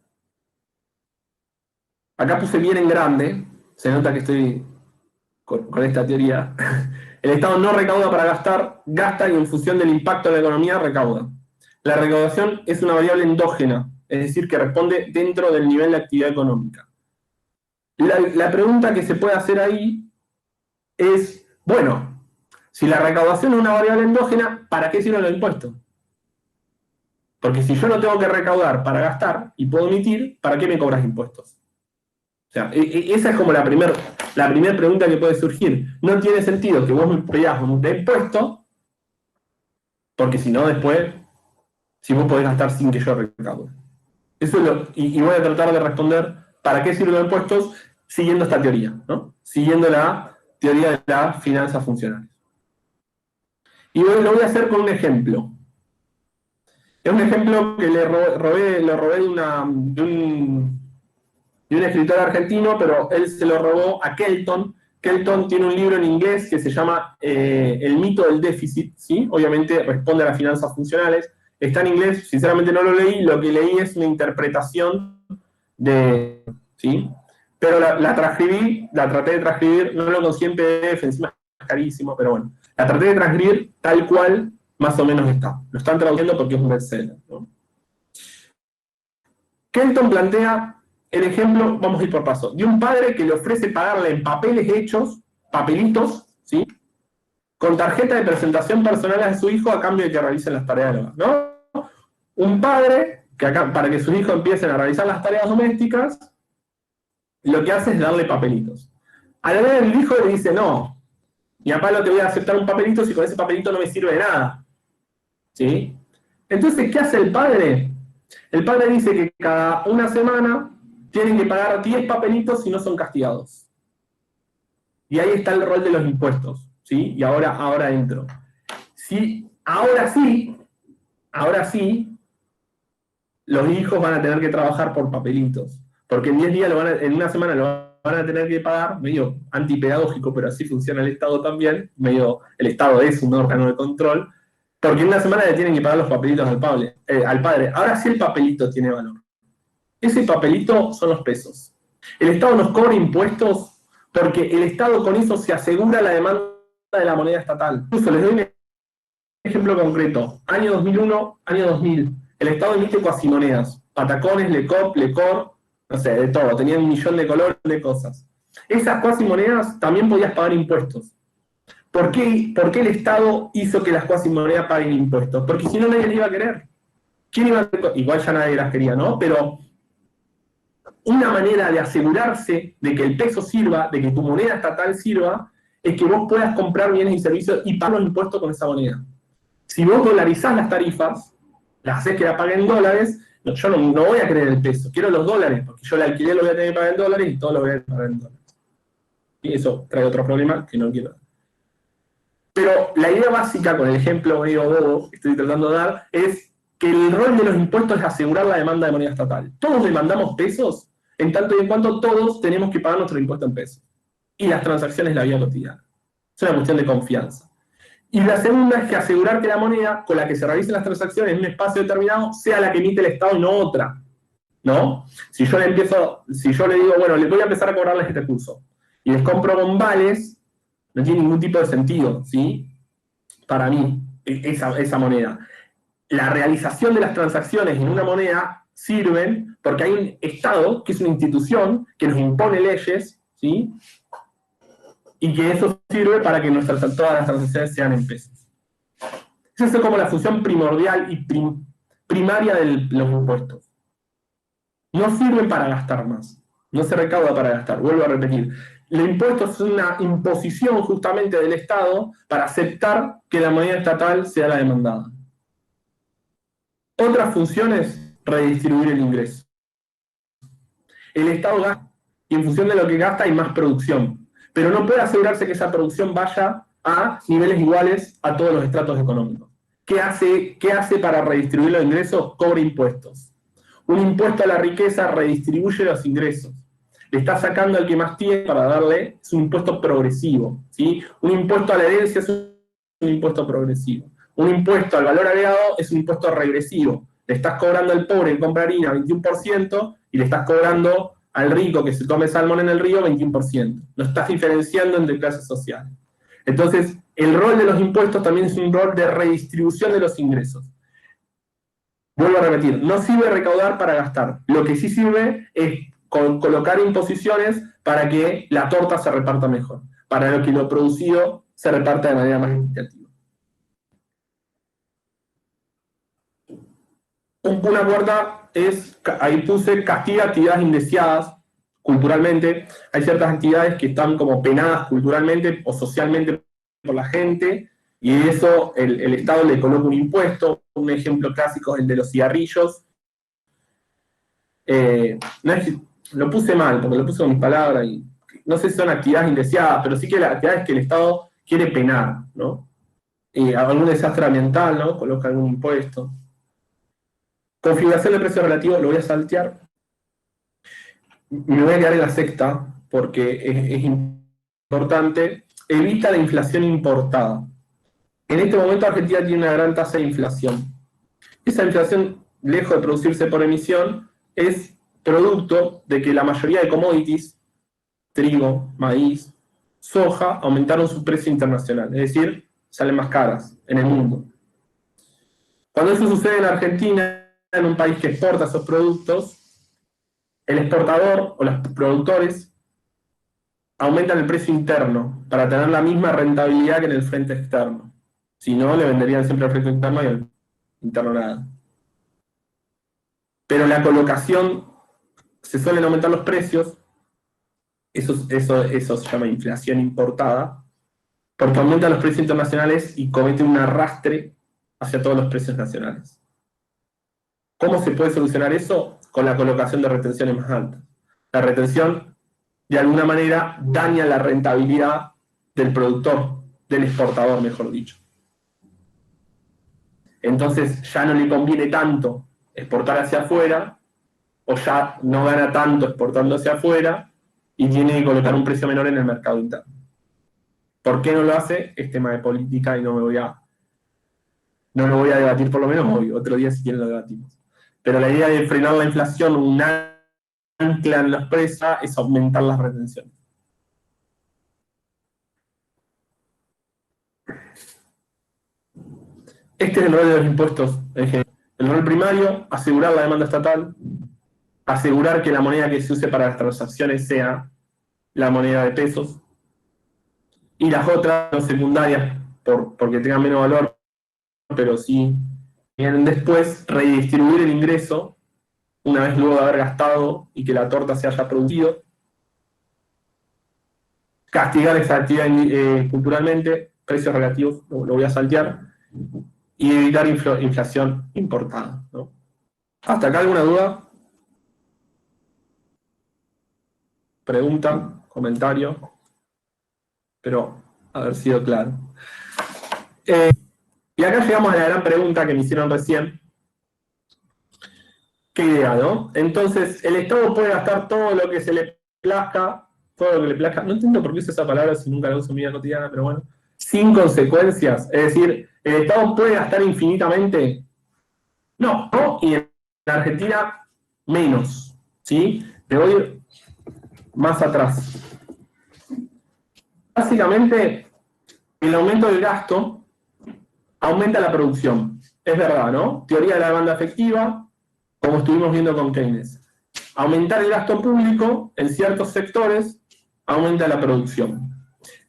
Acá puse bien en grande, se nota que estoy con esta teoría. El Estado no recauda para gastar, gasta y en función del impacto de la economía recauda. La recaudación es una variable endógena, es decir, que responde dentro del nivel de actividad económica. La pregunta que se puede hacer ahí es, bueno, si la recaudación es una variable endógena, ¿para qué sirven los impuestos? Porque si yo no tengo que recaudar para gastar y puedo emitir, ¿para qué me cobras impuestos? O sea, esa es como la primera pregunta que puede surgir. No tiene sentido que vos me pidas un impuesto, porque si no, después, si vos podés gastar sin que yo recaude. Eso es y voy a tratar de responder para qué sirven los impuestos siguiendo esta teoría, ¿no? Siguiendo la teoría de las finanzas funcionales. Y lo voy a hacer con un ejemplo. Es un ejemplo que lo robé de de un escritor argentino, pero él se lo robó a Kelton. Kelton tiene un libro en inglés que se llama El mito del déficit, ¿sí? Obviamente responde a las finanzas funcionales. Está en inglés, sinceramente no lo leí, lo que leí es una interpretación ¿sí? Pero la transcribí, la traté de transcribir, no lo conseguí en PDF, encima es carísimo, pero bueno. La traté de transcribir tal cual más o menos está. Lo están traduciendo porque es un bestseller, ¿no? Kelton plantea el ejemplo, vamos a ir por paso, de un padre que le ofrece pagarle en papeles hechos, papelitos, ¿sí? Con tarjeta de presentación personal a su hijo a cambio de que realicen las tareas del hogar, ¿no? Un padre que para que sus hijos empiecen a realizar las tareas domésticas, lo que hace es darle papelitos. A la vez el hijo le dice, no, mi papá no te voy a aceptar un papelito si con ese papelito no me sirve de nada, ¿sí? Entonces, ¿qué hace el padre? El padre dice que cada una semana tienen que pagar 10 papelitos si no son castigados. Y ahí está el rol de los impuestos, ¿sí? Y ahora entro. Sí, ahora sí, los hijos van a tener que trabajar por papelitos. Porque en 10 días, en una semana lo van a tener que pagar, medio antipedagógico, pero así funciona el Estado también, el Estado es un órgano de control, porque en una semana le tienen que pagar los papelitos al padre. Ahora sí el papelito tiene valor. Ese papelito son los pesos. El Estado nos cobra impuestos porque el Estado con eso se asegura la demanda de la moneda estatal. Incluso les doy un ejemplo concreto. Año 2001, año 2000. El Estado emite cuasimonedas. Patacones, Lecop, Lecor, no sé, de todo. Tenían 1 millón de colores de cosas. Esas cuasimonedas también podías pagar impuestos. ¿Por qué el Estado hizo que las cuasimonedas paguen impuestos? Porque si no nadie las iba a querer. ¿Quién iba a querer? Igual ya nadie las quería, ¿no? Pero una manera de asegurarse de que el peso sirva, de que tu moneda estatal sirva, es que vos puedas comprar bienes y servicios y pagar los impuestos con esa moneda. Si vos dolarizás las tarifas, las haces que la paguen en dólares, yo no voy a querer el peso, quiero los dólares, porque yo el alquiler lo voy a tener que pagar en dólares y todo lo voy a pagar en dólares. Y eso trae otro problema que no quiero dar. Pero la idea básica, con el ejemplo medio bobo que estoy tratando de dar, es que el rol de los impuestos es asegurar la demanda de moneda estatal. Todos demandamos pesos, en tanto y en cuanto todos tenemos que pagar nuestro impuesto en pesos. Y las transacciones en la vida cotidiana. Es una cuestión de confianza. Y la segunda es que asegurar que la moneda con la que se realicen las transacciones en un espacio determinado sea la que emite el Estado y no otra. ¿No? Si yo le digo, bueno, le voy a empezar a cobrarles este curso, y les compro con vales, no tiene ningún tipo de sentido, ¿sí? Para mí, esa moneda. La realización de las transacciones en una moneda sirven porque hay un Estado, que es una institución, que nos impone leyes, ¿sí? Y que eso sirve para que todas las transacciones sean en pesos. Esa es como la función primordial y primaria de los impuestos. No sirven para gastar más. No se recauda para gastar. Vuelvo a repetir. El impuesto es una imposición justamente del Estado para aceptar que la moneda estatal sea la demandada. Otra función es redistribuir el ingreso. El Estado gasta, y en función de lo que gasta hay más producción. Pero no puede asegurarse que esa producción vaya a niveles iguales a todos los estratos económicos. ¿Qué hace para redistribuir los ingresos? Cobra impuestos. Un impuesto a la riqueza redistribuye los ingresos. Le está sacando al que más tiene para darle, es un impuesto progresivo, ¿sí? Un impuesto a la herencia es un impuesto progresivo. Un impuesto al valor agregado es un impuesto regresivo. Le estás cobrando al pobre que compra harina 21% y le estás cobrando al rico que se come salmón en el río 21%. No estás diferenciando entre clases sociales. Entonces, el rol de los impuestos también es un rol de redistribución de los ingresos. Vuelvo a repetir, no sirve recaudar para gastar. Lo que sí sirve es colocar imposiciones para que la torta se reparta mejor, para que lo producido se reparta de manera más equitativa. Una cuarta es, ahí puse, castiga actividades indeseadas culturalmente. Hay ciertas actividades que están como penadas culturalmente o socialmente por la gente, y eso el Estado le coloca un impuesto. Un ejemplo clásico es el de los cigarrillos. No es que, lo puse mal, porque lo puse con mis palabras, y no sé si son actividades indeseadas, pero sí que las actividades que el Estado quiere penar, ¿no? Algún desastre ambiental, ¿no? Coloca algún impuesto. Configuración de precios relativos, lo voy a saltear. me voy a quedar en la sexta, porque es importante, evita la inflación importada. En este momento Argentina tiene una gran tasa de inflación. Esa inflación, lejos de producirse por emisión, es producto de que la mayoría de commodities, trigo, maíz, soja, aumentaron su precio internacional, es decir, salen más caras en el mundo. Cuando eso sucede en Argentina, en un país que exporta esos productos, el exportador o los productores aumentan el precio interno para tener la misma rentabilidad que en el frente externo. Si no, le venderían siempre al frente externo y al interno nada. Pero la colocación, se suelen aumentar los precios, eso se llama inflación importada, porque aumentan los precios internacionales y cometen un arrastre hacia todos los precios nacionales. ¿Cómo se puede solucionar eso? Con la colocación de retenciones más altas. La retención, de alguna manera, daña la rentabilidad del productor, del exportador, mejor dicho. Entonces ya no le conviene tanto exportar hacia afuera, o ya no gana tanto exportando hacia afuera, y tiene que colocar un precio menor en el mercado interno. ¿Por qué no lo hace? Es tema de política y no lo voy a debatir, por lo menos hoy. Otro día si quieren lo debatimos. Pero la idea de frenar la inflación, un ancla en los precios, es aumentar las retenciones. Este es el rol de los impuestos en general. El rol primario, asegurar la demanda estatal, asegurar que la moneda que se use para las transacciones sea la moneda de pesos, y las otras, no secundarias, porque tengan menos valor, pero sí vienen después, redistribuir el ingreso, una vez luego de haber gastado y que la torta se haya producido, castigar esa actividad culturalmente, precios relativos, lo voy a saltear, y evitar inflación importada, ¿no? ¿Hasta acá alguna duda? ¿Pregunta? ¿Comentario? Pero haber sido claro. Y acá llegamos a la gran pregunta que me hicieron recién. ¿Qué idea, no? Entonces, el Estado puede gastar todo lo que se le plazca, no entiendo por qué uso esa palabra si nunca la uso en mi vida cotidiana, pero bueno, sin consecuencias. Es decir, ¿el Estado puede gastar infinitamente? No, y en Argentina menos, ¿sí? Me voy a ir más atrás. Básicamente, el aumento del gasto aumenta la producción. Es verdad, ¿no? Teoría de la demanda efectiva, como estuvimos viendo con Keynes. Aumentar el gasto público en ciertos sectores aumenta la producción.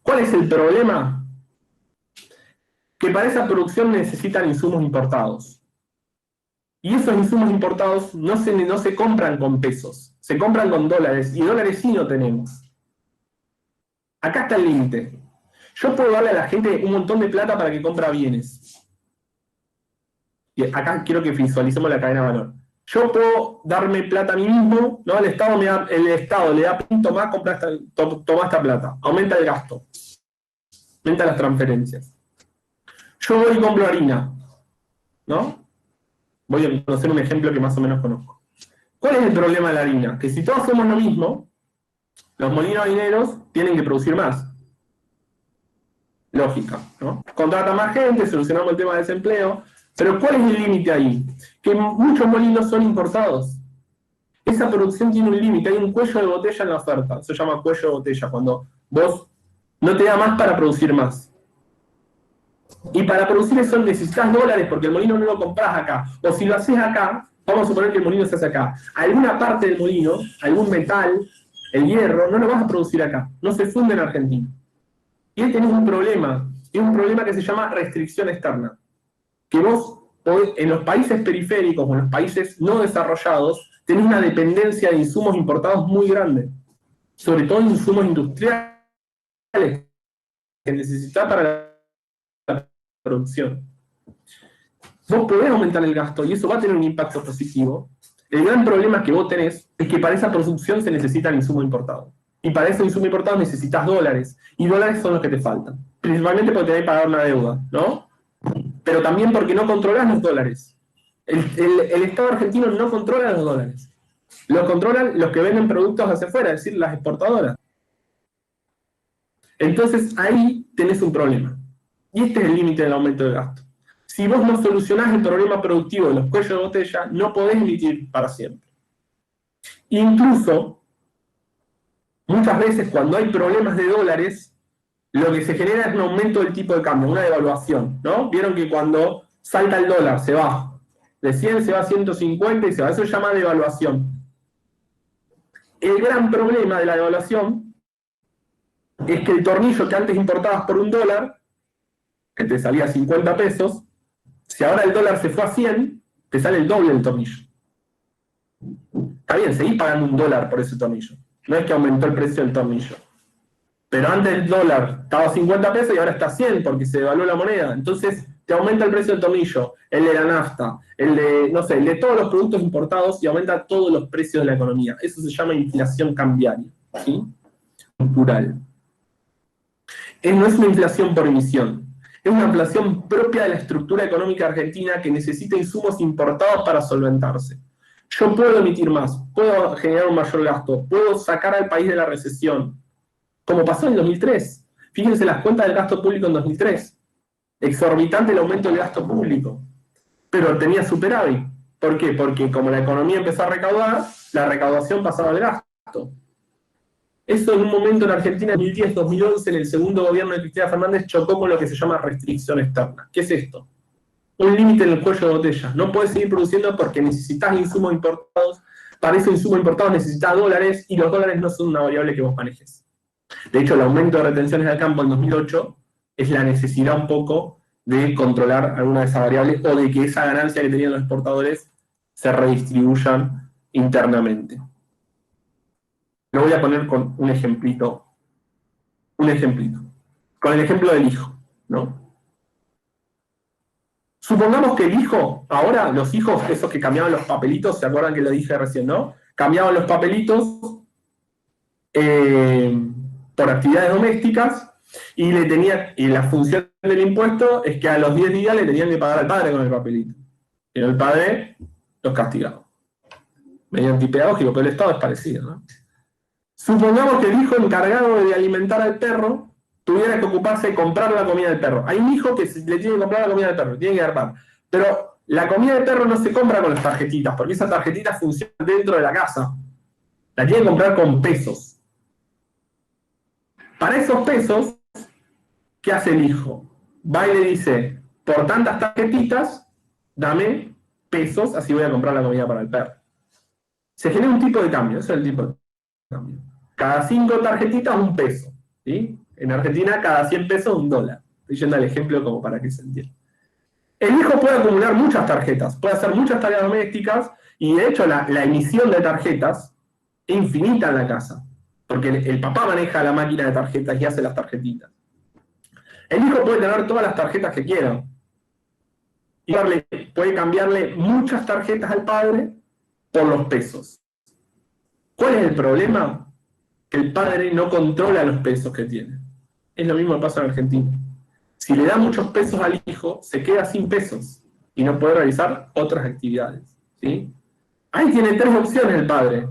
¿Cuál es el problema? Que para esa producción necesitan insumos importados. Y esos insumos importados no se compran con pesos, se compran con dólares, y dólares sí no tenemos. Acá está el límite. Yo puedo darle a la gente un montón de plata para que compre bienes. Y acá quiero que visualicemos la cadena de valor. Yo puedo darme plata a mí mismo, ¿no? El Estado le da punto más, toma esta plata. Aumenta el gasto. Aumenta las transferencias. Yo voy y compro harina, ¿no? Voy a conocer un ejemplo que más o menos conozco. ¿Cuál es el problema de la harina? Que si todos hacemos lo mismo, los molinos harineros tienen que producir más. Lógica, ¿no? Contratan más gente, solucionamos el tema del desempleo, pero ¿cuál es el límite ahí? Que muchos molinos son importados. Esa producción tiene un límite, hay un cuello de botella en la oferta, eso se llama cuello de botella, cuando vos no te da más para producir más. Y para producir eso necesitas dólares porque el molino no lo compras acá. O si lo haces acá, vamos a suponer que el molino se hace acá. Alguna parte del molino, algún metal, el hierro, no lo vas a producir acá. No se funde en Argentina. Y ahí tenés un problema. Es un problema que se llama restricción externa. Que vos, en los países periféricos o en los países no desarrollados, tenés una dependencia de insumos importados muy grande. Sobre todo insumos industriales que necesitas para la producción. Vos podés aumentar el gasto y eso va a tener un impacto positivo. El gran problema que vos tenés es que para esa producción se necesitan insumos importados. Y para ese insumo importado necesitas dólares. Y dólares son los que te faltan. Principalmente porque tenés que pagar una deuda, ¿no? Pero también porque no controlás los dólares. El Estado argentino no controla los dólares. Lo controlan los que venden productos hacia afuera, es decir, las exportadoras. Entonces ahí tenés un problema. Y este es el límite del aumento del gasto. Si vos no solucionás el problema productivo de los cuellos de botella, no podés emitir para siempre. Incluso, muchas veces cuando hay problemas de dólares, lo que se genera es un aumento del tipo de cambio, una devaluación, ¿no? Vieron que cuando salta el dólar, se va de 100, se va a 150 y se va. Eso se llama devaluación. El gran problema de la devaluación es que el tornillo que antes importabas por $1, que te salía 50 pesos, si ahora el dólar se fue a 100, te sale el doble del tornillo. Está bien, seguís pagando $1 por ese tornillo. No es que aumentó el precio del tornillo. Pero antes el dólar estaba a 50 pesos y ahora está a 100 porque se devaluó la moneda. Entonces te aumenta el precio del tornillo, el de la nafta, el de, no sé, el de todos los productos importados y aumenta todos los precios de la economía. Eso se llama inflación cambiaria, ¿sí? Cultural. No es una inflación por emisión. Es una inflación propia de la estructura económica argentina que necesita insumos importados para solventarse. Yo puedo emitir más, puedo generar un mayor gasto, puedo sacar al país de la recesión, como pasó en 2003. Fíjense las cuentas del gasto público en 2003. Exorbitante el aumento del gasto público. Pero tenía superávit. ¿Por qué? Porque como la economía empezó a recaudar, la recaudación pasaba al gasto. Eso en un momento en Argentina, en 2010-2011, en el segundo gobierno de Cristina Fernández, chocó con lo que se llama restricción externa. ¿Qué es esto? Un límite en el cuello de botella. No puedes seguir produciendo porque necesitas insumos importados. Para esos insumos importados necesitas dólares y los dólares no son una variable que vos manejes. De hecho, el aumento de retenciones al campo en 2008 es la necesidad un poco de controlar alguna de esas variables o de que esa ganancia que tenían los exportadores se redistribuyan internamente. Lo voy a poner con un ejemplito. Con el ejemplo del hijo, ¿no? Supongamos que el hijo, ahora los hijos, esos que cambiaban los papelitos, ¿se acuerdan que lo dije recién, no? Cambiaban los papelitos por actividades domésticas y la función del impuesto es que a los 10 días le tenían que pagar al padre con el papelito. Pero el padre los castigaba. Medio antipedagógico, pero el Estado es parecido, ¿no? Supongamos que el hijo encargado de alimentar al perro tuviera que ocuparse de comprar la comida del perro. Hay un hijo que le tiene que comprar la comida del perro, tiene que armar. Pero la comida del perro no se compra con las tarjetitas, porque esas tarjetitas funcionan dentro de la casa. La tiene que comprar con pesos. Para esos pesos, ¿qué hace el hijo? Va y le dice, por tantas tarjetitas, dame pesos, así voy a comprar la comida para el perro. Se genera un tipo de cambio, ese es el tipo de cambio. Cada 5 tarjetitas, $1, ¿sí? En Argentina, cada 100 pesos, $1. Estoy yendo al ejemplo como para que se entienda. El hijo puede acumular muchas tarjetas, puede hacer muchas tareas domésticas, y de hecho la emisión de tarjetas es infinita en la casa, porque el papá maneja la máquina de tarjetas y hace las tarjetitas. El hijo puede tener todas las tarjetas que quiera, y puede cambiarle muchas tarjetas al padre por los pesos. ¿Cuál es el problema? Que el padre no controla los pesos que tiene. Es lo mismo que pasa en Argentina. Si le da muchos pesos al hijo, se queda sin pesos y no puede realizar otras actividades, ¿sí? Ahí tiene 3 opciones el padre.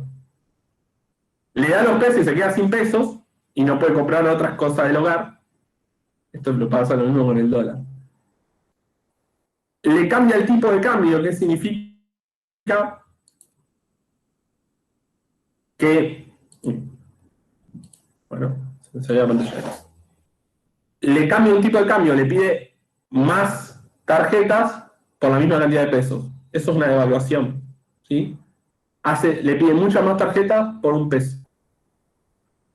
Le da los pesos y se queda sin pesos y no puede comprar otras cosas del hogar. Esto lo pasa lo mismo con el dólar. Le cambia el tipo de cambio, que significa que... Bueno, se me salió la pantalla. Le cambia un tipo de cambio, le pide más tarjetas por la misma cantidad de pesos. Eso es una devaluación, ¿sí? Le pide muchas más tarjetas por $1.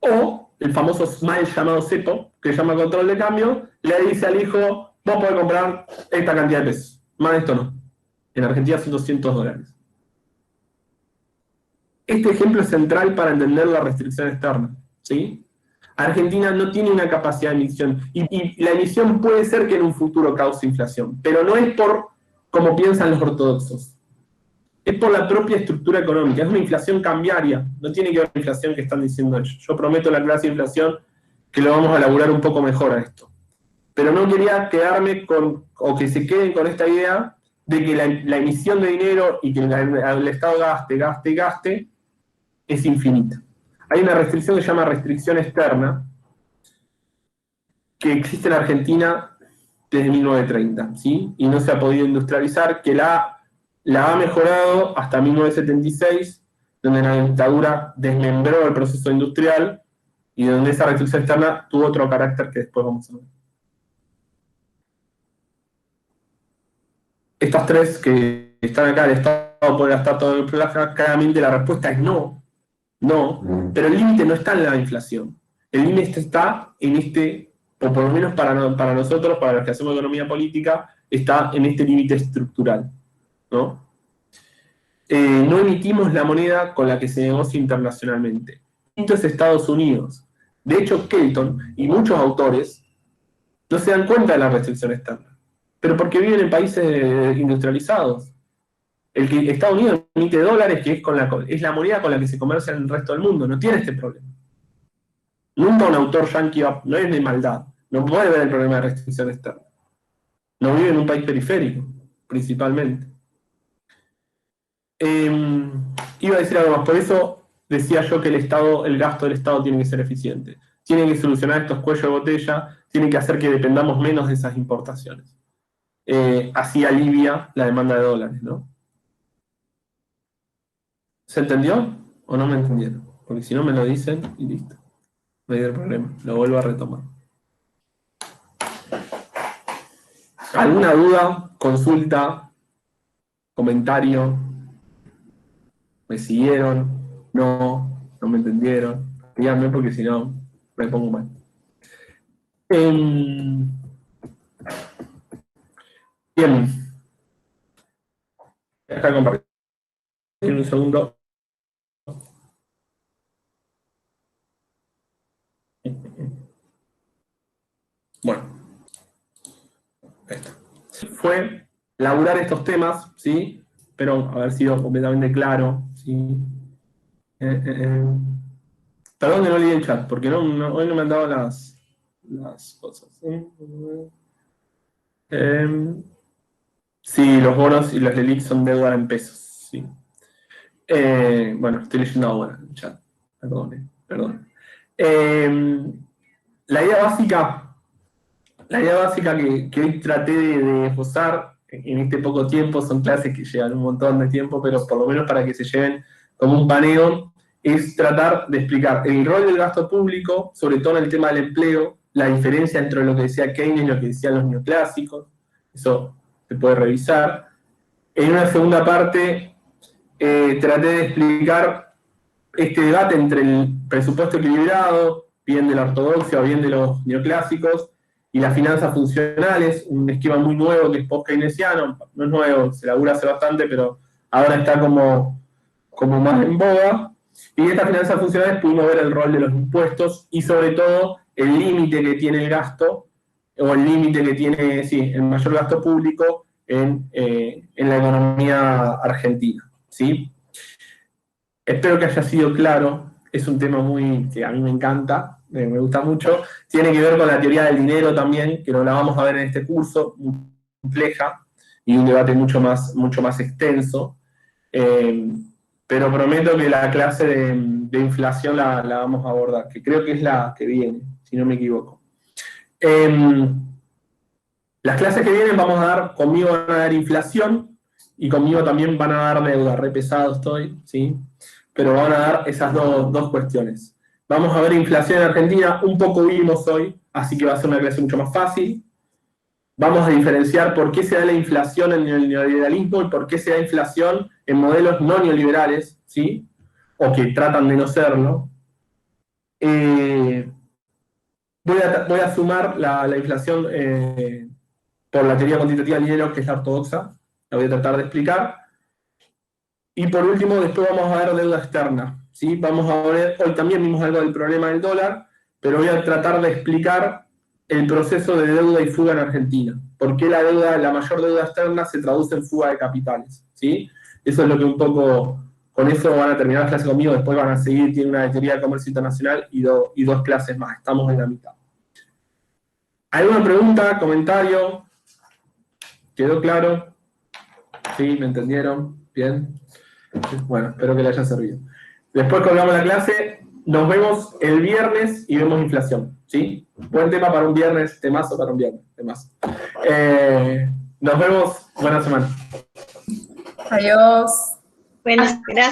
O el famoso SMILE llamado CEPO, que se llama control de cambio, le dice al hijo, vos podés comprar esta cantidad de pesos. Más de esto no. En Argentina son $200. Este ejemplo es central para entender la restricción externa, ¿sí? Argentina no tiene una capacidad de emisión, y la emisión puede ser que en un futuro cause inflación, pero no es por como piensan los ortodoxos. Es por la propia estructura económica, es una inflación cambiaria, no tiene que ver con la inflación que están diciendo ellos. Yo prometo la clase de inflación que lo vamos a elaborar un poco mejor a esto. Pero no quería quedarme o que se queden con esta idea de que la emisión de dinero y que el Estado gaste es infinita. Hay una restricción que se llama restricción externa, que existe en Argentina desde 1930, ¿sí? Y no se ha podido industrializar, que la ha mejorado hasta 1976, donde la dictadura desmembró el proceso industrial y donde esa restricción externa tuvo otro carácter que después vamos a ver. Estas tres que están acá, el Estado puede gastar todo el plata, claramente la respuesta es no, pero el límite no está en la inflación. El límite está en este, o por lo menos para nosotros, para los que hacemos economía política, está en este límite estructural, ¿no? No emitimos la moneda con la que se negocia internacionalmente. Esto es Estados Unidos. De hecho, Kelton y muchos autores no se dan cuenta de la restricción externa, pero porque viven en países industrializados. Estados Unidos emite dólares, que es la moneda con la que se comercia en el resto del mundo, no tiene este problema. Nunca un autor yanqui no es de maldad, no puede ver el problema de restricción externa. No vive en un país periférico, principalmente. Iba a decir algo más, por eso decía yo que el gasto del Estado tiene que ser eficiente. Tiene que solucionar estos cuellos de botella, tiene que hacer que dependamos menos de esas importaciones. Así alivia la demanda de dólares, ¿no? ¿Se entendió o no me entendieron? Porque si no me lo dicen y listo. No hay problema, lo vuelvo a retomar. ¿Alguna duda, consulta, comentario? ¿Me siguieron? ¿No? ¿No me entendieron? Díganme porque si no me pongo mal. Bien. Acá compartir un segundo. Bueno. Esto. Fue laburar estos temas, ¿sí? Pero haber sido completamente claro, ¿sí? Perdón que no leí el chat, porque hoy no me han dado las cosas. Sí, los bonos y los LELIQ son deuda en pesos, sí. Bueno, estoy leyendo ahora el chat. Perdón. La idea básica que hoy traté de esbozar en este poco tiempo, son clases que llevan un montón de tiempo, pero por lo menos para que se lleven como un paneo, es tratar de explicar el rol del gasto público, sobre todo en el tema del empleo, la diferencia entre lo que decía Keynes y lo que decían los neoclásicos, eso se puede revisar. En una segunda parte, traté de explicar este debate entre el presupuesto equilibrado, bien de la ortodoxia o bien de los neoclásicos, y las finanzas funcionales, un esquema muy nuevo que es post-keynesiano, no es nuevo, se labura hace bastante, pero ahora está como más en boga. Y en estas finanzas funcionales pudimos ver el rol de los impuestos y sobre todo el límite que tiene el gasto, o el límite que tiene, sí, el mayor gasto público en la economía argentina, ¿sí? Espero que haya sido claro, es un tema que a mí me encanta, me gusta mucho, tiene que ver con la teoría del dinero también, que no la vamos a ver en este curso, muy compleja, y un debate mucho más extenso, pero prometo que la clase de inflación la vamos a abordar, que creo que es la que viene, si no me equivoco. Las clases que vienen conmigo van a dar inflación, y conmigo también van a dar deuda, re pesado estoy, ¿sí? Pero van a dar esas dos cuestiones. Vamos a ver inflación en Argentina, un poco vimos hoy, así que va a ser una clase mucho más fácil. Vamos a diferenciar por qué se da la inflación en el neoliberalismo y por qué se da inflación en modelos no neoliberales, ¿sí? O que tratan de no serlo. Voy a sumar la inflación por la teoría cuantitativa del dinero, que es la ortodoxa. La voy a tratar de explicar. Y por último, después vamos a ver deuda externa, ¿sí? Vamos a ver, hoy también vimos algo del problema del dólar, pero voy a tratar de explicar el proceso de deuda y fuga en Argentina. ¿Por qué la mayor deuda externa se traduce en fuga de capitales? ¿Sí? Eso es lo que un poco, con eso van a terminar las clases conmigo, después van a seguir, tiene una de teoría de comercio internacional y dos clases más, estamos en la mitad. ¿Alguna pregunta, comentario? ¿Quedó claro? ¿Sí? ¿Me entendieron? Bien. Bueno, espero que le haya servido. Después colgamos la clase, nos vemos el viernes y vemos inflación, ¿sí? Buen tema para un viernes, temazo para un viernes, temazo. Nos vemos, buena semana. Adiós. Buenas, gracias.